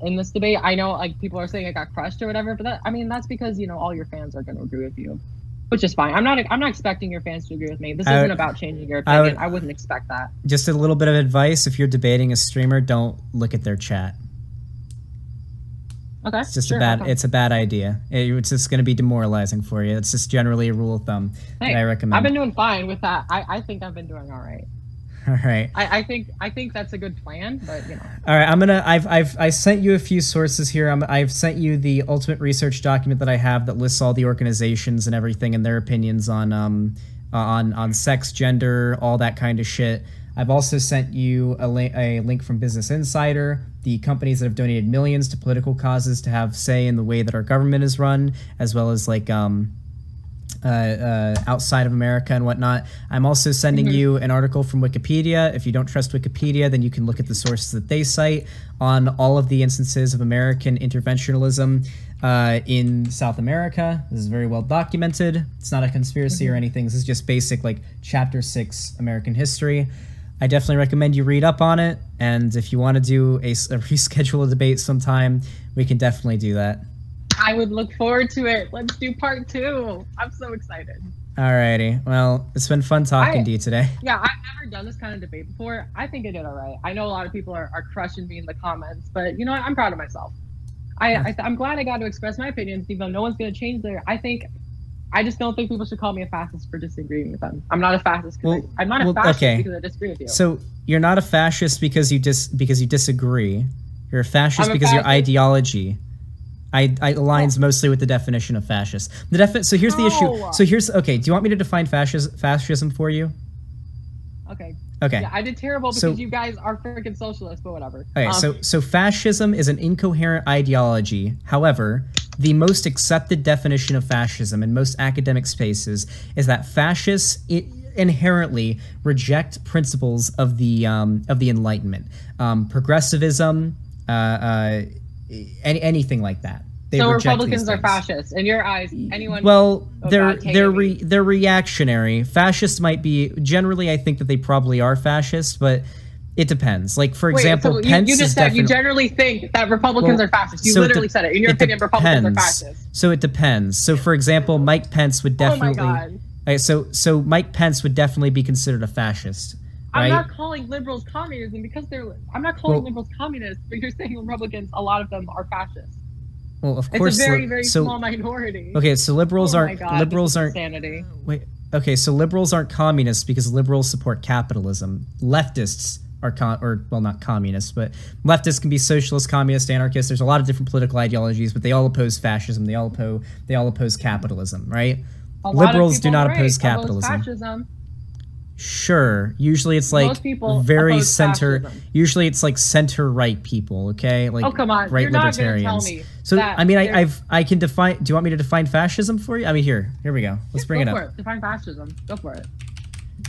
in this debate. I know like people are saying I got crushed or whatever, but that's because, you know, all your fans are going to agree with you, which is fine. I'm not expecting your fans to agree with me. This isn't about changing your opinion. I wouldn't expect that. Just a little bit of advice. If you're debating a streamer, don't look at their chat. Okay. It's just it's a bad idea. It's just going to be demoralizing for you. It's just generally a rule of thumb that I recommend. I've been doing fine with that. I think I've been doing all right. All right. I think that's a good plan, but you know. All right, I sent you a few sources here. I've sent you the ultimate research document that I have that lists all the organizations and everything and their opinions on sex, gender, all that kind of shit. I've also sent you a link from Business Insider, the companies that have donated millions to political causes to have say in the way that our government is run, as well as like outside of America and whatnot. I'm also sending you an article from Wikipedia. If you don't trust Wikipedia, then you can look at the sources that they cite on all of the instances of American interventionism in South America. This is very well documented. It's not a conspiracy or anything. This is just basic like Chapter 6 American history. I definitely recommend you read up on it, and if you want to do a reschedule a debate sometime, we can definitely do that. I would look forward to it. Let's do part 2. I'm so excited. Alrighty. Well, it's been fun talking to you today. Yeah, I've never done this kind of debate before. I think I did all right. I know a lot of people are crushing me in the comments, but you know what? I'm proud of myself. I'm glad I got to express my opinions, even though no one's going to change their. I just don't think people should call me a fascist for disagreeing with them. I'm not a fascist because I'm not a fascist because I disagree with you. So you're not a fascist because you disagree. You're a fascist because your ideology aligns mostly with the definition of fascist. So here's the issue. So do you want me to define fascism for you? Okay. Okay. Yeah, I did terrible because you guys are freaking socialists, but whatever. Okay, so fascism is an incoherent ideology. However, the most accepted definition of fascism in most academic spaces is that fascists inherently reject principles of the Enlightenment, progressivisvism, anything like that. So Republicans are fascists in your eyes. Anyone? Well, they're reactionary. Fascists might be generally. I think that they probably are fascist, but it depends. Like for example, so Pence. You just said you generally think that Republicans are fascist. You literally said it. In your opinion, Republicans are fascist. So it depends. So for example, Mike Pence would definitely. Oh my God. So Mike Pence would definitely be considered a fascist. right? I'm not calling liberals communism because I'm not calling liberals communists, but you're saying Republicans, a lot of them are fascists. Well, of course. It's a very, very small minority. Okay, so liberals aren't. Liberals aren't. Insanity. Wait. Okay, so liberals aren't communists because liberals support capitalism. Leftists are not communists, but leftists can be socialist, communist, anarchist. There's a lot of different political ideologies, but they all oppose fascism. They all oppose capitalism, right? Liberals do not oppose capitalism. Fascism. Sure. Usually it's like very center. Fascism. Usually it's like center right people. Okay. Like, oh come on, right, you're not libertarians. Gonna tell me so I mean, I can define. Do you want me to define fascism for you? I mean, here we go. Let's bring it up. Go for it. Define fascism. Go for it.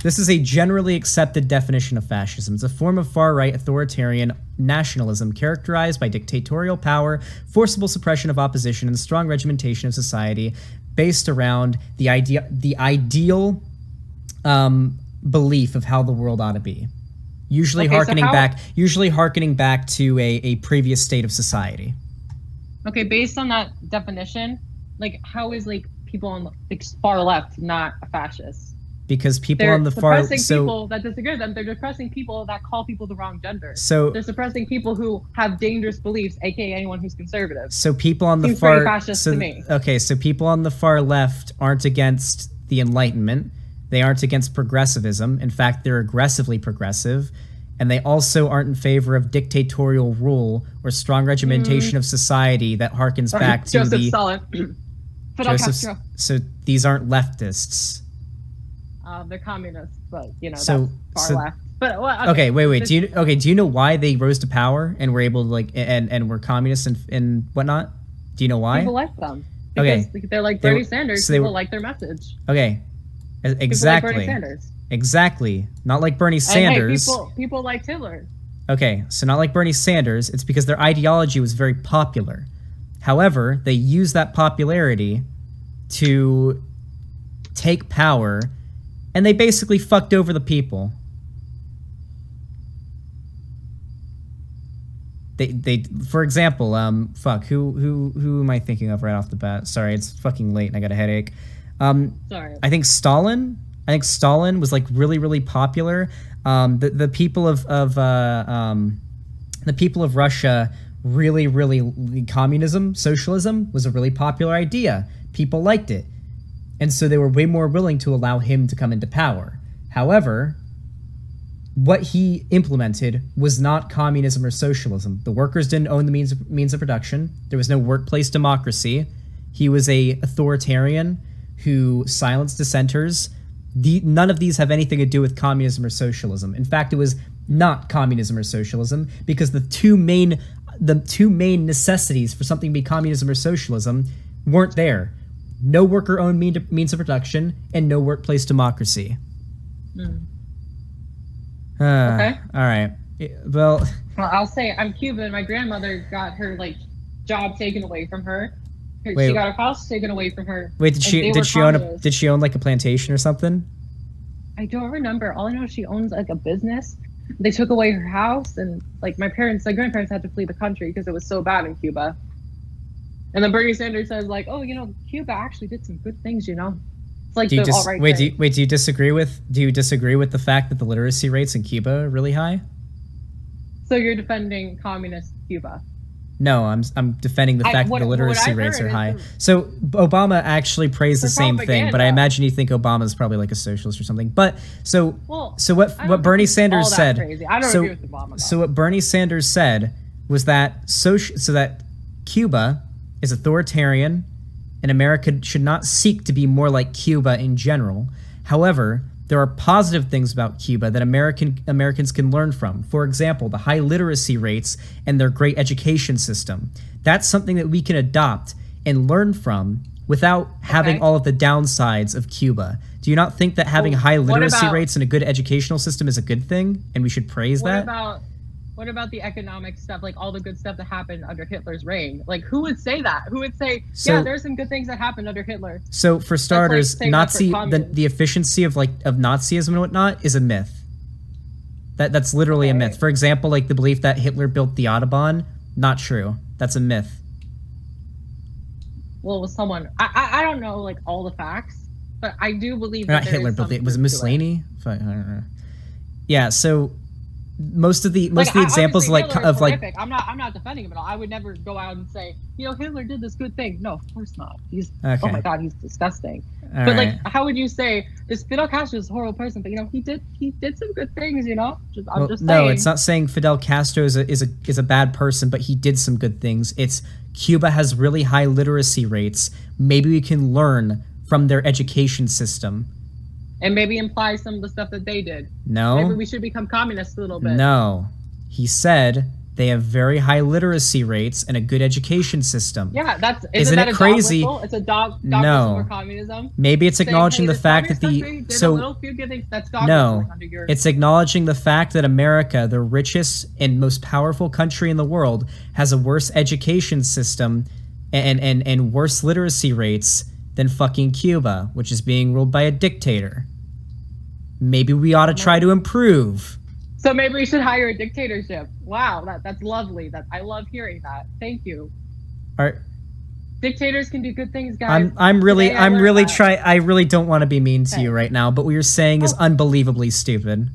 This is a generally accepted definition of fascism. It's a form of far-right authoritarian nationalism characterized by dictatorial power, forcible suppression of opposition, and strong regimentation of society, based around the ideal belief of how the world ought to be, usually hearkening back to a previous state of society. Okay, based on that definition, like how is like people on the far left not a fascist? Because people on the far people that disagree with them, they're suppressing people that call people the wrong gender. So they're suppressing people who have dangerous beliefs, aka anyone who's conservative. So people on the Seems far fascist to me. Okay, so people on the far left aren't against the Enlightenment. They aren't against progressivism. In fact, they're aggressively progressive. And they also aren't in favor of dictatorial rule or strong regimentation of society that harkens back to Joseph Stalin. Fidel Castro. So these aren't leftists. They're communists, but that's far left. But okay, wait. Do you know why they rose to power and were able to and were communists and whatnot? Do you know why? People like them. Because they're like Bernie Sanders. So people like their message. Okay. Exactly. Like Bernie Sanders. Exactly. Not like Bernie Sanders. And hey, people like Hitler. Okay, so not like Bernie Sanders. It's because their ideology was very popular. However, they used that popularity to take power, and they basically fucked over the people. They for example, who am I thinking of right off the bat? Sorry, it's fucking late and I got a headache. Sorry. I think Stalin was like really popular. The people of Russia really communism, socialism was a really popular idea. People liked it. And so they were way more willing to allow him to come into power. However, what he implemented was not communism or socialism. The workers didn't own the means of production. There was no workplace democracy. He was a authoritarian who silenced dissenters. None of these have anything to do with communism or socialism. In fact, it was not communism or socialism because the two main necessities for something to be communism or socialism weren't there. No worker-owned means of production and no workplace democracy. Okay. All right. Well, I'll say I'm Cuban. My grandmother got her job taken away from her. She got her house taken away from her. Wait, did she own like a plantation or something? I don't remember. All I know is she owns like a business. They took away her house, and like my grandparents had to flee the country because it was so bad in Cuba. And then Bernie Sanders says like, oh, Cuba actually did some good things, It's like the alt-right thing. Do you disagree with the fact that the literacy rates in Cuba are really high? So you're defending communist Cuba? No, I'm defending the fact that the literacy rates are high. So Obama actually praised the same thing, but I imagine you think Obama's probably like a socialist or something. But so what Bernie Sanders said. I don't agree with Obama. So what Bernie Sanders said was that that Cuba is authoritarian, and America should not seek to be more like Cuba in general. However, there are positive things about Cuba that Americans can learn from. For example, the high literacy rates and their great education system. That's something that we can adopt and learn from without having all of the downsides of Cuba. Do you not think that having high literacy rates and a good educational system is a good thing, and we should praise that? What about the economic stuff, like all the good stuff that happened under Hitler's reign? Like, who would say that? Who would say, yeah, there's some good things that happened under Hitler? So, for starters, the efficiency of Nazism and whatnot is a myth. That's literally a myth. For example, like the belief that Hitler built the Autobahn, not true. That's a myth. Well, it was someone. I don't know like all the facts, but I do believe that Hitler built it. Was it Mussolini? I don't know. Yeah, so most of the examples I'm not defending him at all. I would never go out and say, Hitler did this good thing. No, of course not. He's okay. Oh my God, he's disgusting. All but right. how would you say this Fidel Castro is a horrible person? But he did some good things. I'm just saying. No, it's not saying Fidel Castro is a bad person, but he did some good things. It's Cuba has really high literacy rates. Maybe we can learn from their education system. And maybe imply some of the stuff that they did. No. Maybe we should become communists a little bit. No. He said they have very high literacy rates and a good education system. Yeah, isn't that it crazy? Dog it's a dog no. whistle for communism. Maybe it's acknowledging the fact that it's acknowledging the fact that America, the richest and most powerful country in the world, has a worse education system and worse literacy rates than fucking Cuba, which is being ruled by a dictator. Maybe we ought to try to improve. So maybe we should hire a dictatorship. Wow, that's lovely. I love hearing that. Thank you. Dictators can do good things, guys. I really don't want to be mean to you right now, but what you're saying is unbelievably stupid.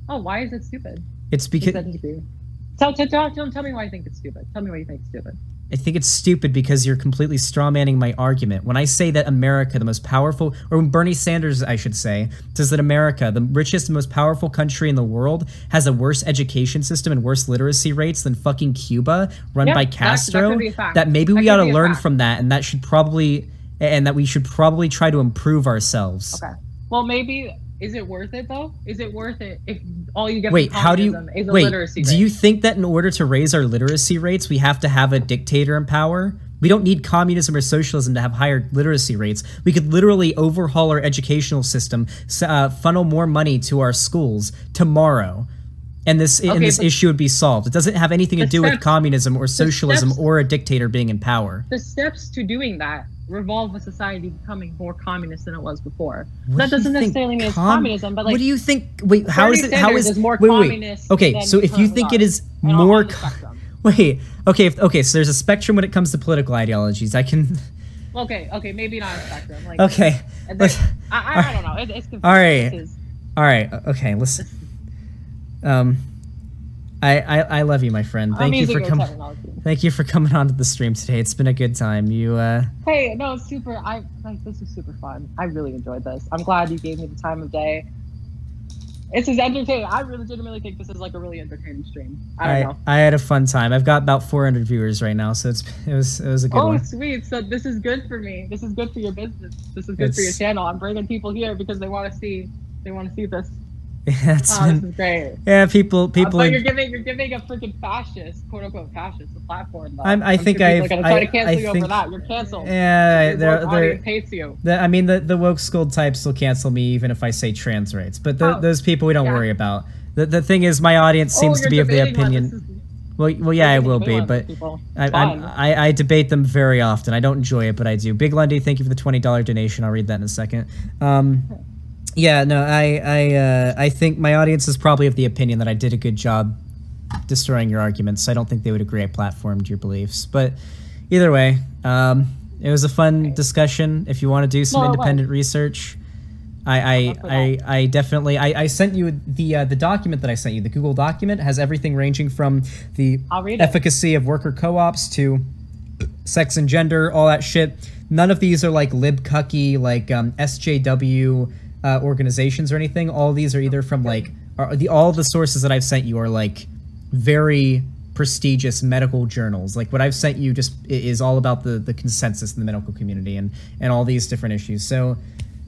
Oh, why is it stupid? It's because tell me why I think it's stupid. Tell me why you think it's stupid. I think it's stupid because you're completely strawmanning my argument. When I say that America, the most powerful, or when Bernie Sanders, I should say, says that America, the richest and most powerful country in the world, has a worse education system and worse literacy rates than fucking Cuba, run by Castro, that maybe we ought to learn from that, and that we should probably try to improve ourselves. Okay. Well, maybe. Is it worth it though? Is it worth it if all you get from communism is a literacy rate? Do you think that in order to raise our literacy rates, we have to have a dictator in power? We don't need communism or socialism to have higher literacy rates. We could literally overhaul our educational system, funnel more money to our schools tomorrow, and this issue would be solved. It doesn't have anything to do with communism or socialism or a dictator being in power. The steps to doing that revolve a society becoming more communist than it was before. That doesn't necessarily mean it's communism, but what do you think? Wait, how is it? How is more communist? Okay, so if you think it is more, okay, so there's a spectrum when it comes to political ideologies. I can. Okay, maybe not a spectrum. Okay. I don't know. It's confusing. All right. Okay, listen. I love you, my friend. Thank you for coming. Thank you for coming onto the stream today. It's been a good time. Hey, no, it's super. This was super fun. I really enjoyed this. I'm glad you gave me the time of day. This is entertaining. I legitimately think this is like a really entertaining stream. I don't know. I had a fun time. I've got about 400 viewers right now, so it was a good one. Oh, sweet. So this is good for me. This is good for your business. This is good for your channel. I'm bringing people here because they want to see this. Yeah, this is great. Yeah, people. But you're giving a freaking fascist, quote unquote fascist, a platform. Though. I think I'm gonna try to cancel you over that. You're canceled. Yeah, audience hates you. The woke school types will cancel me even if I say trans rights. But those people we don't worry about. The thing is, my audience seems to be of the opinion. Well, yeah, I will be, but I debate them very often. I don't enjoy it, but I do. Big Lundy, thank you for the $20 donation. I'll read that in a second. Yeah, no, I think my audience is probably of the opinion that I did a good job destroying your arguments. I don't think they would agree I platformed your beliefs. But either way, it was a fun discussion. If you want to do some independent research, I definitely sent you the document that I sent you. The Google document has everything ranging from the efficacy of worker co-ops to sex and gender, all that shit. None of these are like libcucky, like SJW organizations or anything. All these are either from like all the sources that I've sent you are like very prestigious medical journals. Like what I've sent you just is all about the consensus in the medical community and all these different issues. So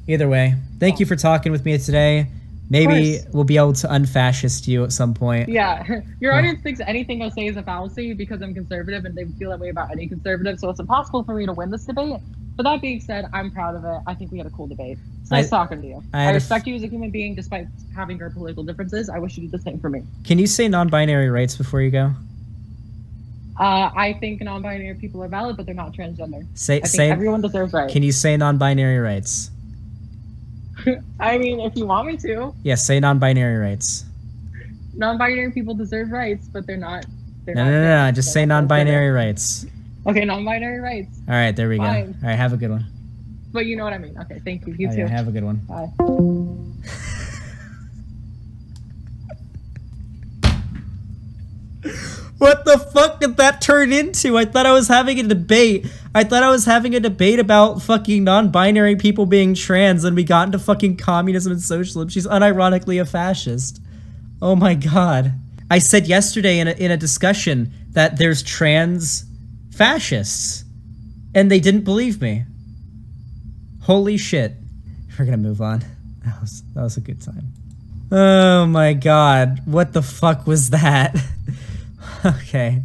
either way, thank you for talking with me today. Maybe we'll be able to unfascist you at some point. Yeah, your audience thinks anything I say is a fallacy because I'm conservative, and they feel that way about any conservative. So it's impossible for me to win this debate. But that being said, I'm proud of it. I think we had a cool debate. It's nice talking to you. I respect you as a human being despite having our political differences. I wish you did the same for me. Can you say non-binary rights before you go? I think non-binary people are valid, but they're not transgender. I think everyone deserves rights. Can you say non-binary rights? I mean, if you want me to. Yes, say non-binary rights. Non-binary people deserve rights, but they're not. No. Just say non-binary rights. Okay, non-binary rights. All right, there we go. All right, have a good one. But you know what I mean. Okay, thank you. You too. Yeah, have a good one. Bye. What the fuck did that turn into? I thought I was having a debate. I thought I was having a debate about fucking non-binary people being trans, and we got into fucking communism and socialism. She's unironically a fascist. Oh my god. I said yesterday in a discussion that there's trans fascists, and they didn't believe me. Holy shit. We're gonna move on. That was a good time. Oh my god. What the fuck was that? Okay.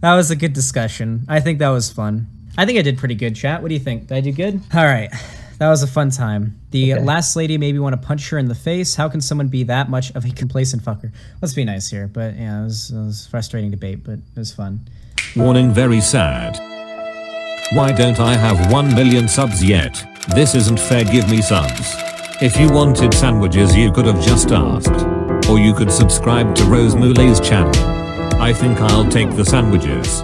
That was a good discussion. I think that was fun. I think I did pretty good, chat. What do you think? Did I do good? Alright. That was a fun time. The last lady made me want to punch her in the face. How can someone be that much of a complacent fucker? Let's be nice here. But yeah, it was a frustrating debate, but it was fun. Warning, very sad. Why don't I have 1 million subs yet? This isn't fair, give me subs. If you wanted sandwiches you could have just asked. Or you could subscribe to Rose Moulet's channel. I think I'll take the sandwiches.